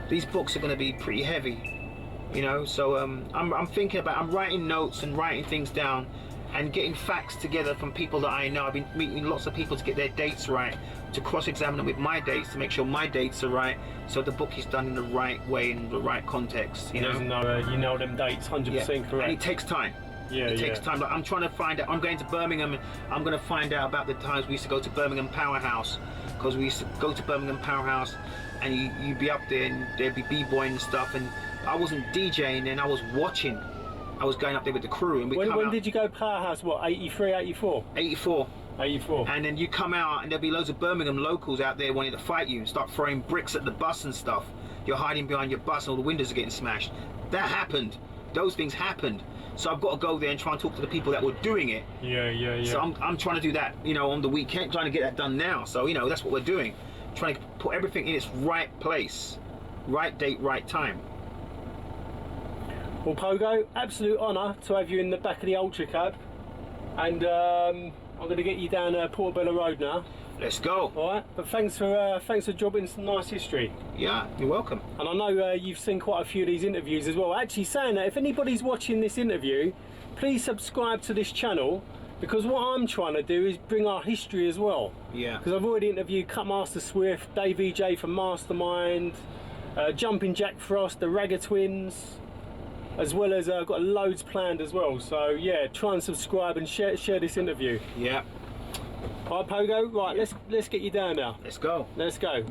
these books are going to be pretty heavy. You know, so I'm thinking about, I'm writing notes and writing things down, and getting facts together from people that I know. I've been meeting lots of people to get their dates right, to cross-examine them with my dates to make sure my dates are right, so the book is done in the right way, in the right context. You know them dates 100% correct. And it takes time. It takes time. Like, I'm trying to find out. I'm going to Birmingham. I'm going to find out about the times we used to go to Birmingham Powerhouse, because we used to go to Birmingham Powerhouse, and you'd be up there, and there'd be b-boying and stuff. And I wasn't DJing, and I was watching. I was going up there with the crew. And when did you go Powerhouse? What, 83, 84? 84. 84. And then you come out, and there'll be loads of Birmingham locals out there wanting to fight you and start throwing bricks at the bus and stuff. You're hiding behind your bus, and all the windows are getting smashed. That happened. Those things happened. So I've got to go there and try and talk to the people that were doing it. Yeah. So I'm trying to do that, on the weekend, trying to get that done now. So, that's what we're doing. Trying to put everything in its right place. Right date, right time. Well, Pogo, absolute honour to have you in the back of the Ultra Cab. And I'm going to get you down Portobello Road now. Let's go. All right, but thanks for dropping some nice history. Yeah, you're welcome. And I know you've seen quite a few of these interviews as well. Actually, saying that, if anybody's watching this interview, please subscribe to this channel, because what I'm trying to do is bring our history as well. Yeah. Because I've already interviewed Cutmaster Swift, Dave EJ from Mastermind, Jumping Jack Frost, the Ragga Twins, as well as I've got loads planned as well. So yeah, try and subscribe and share this interview. Yeah. All right, Pogo. Right, let's get you down now. Let's go. Let's go.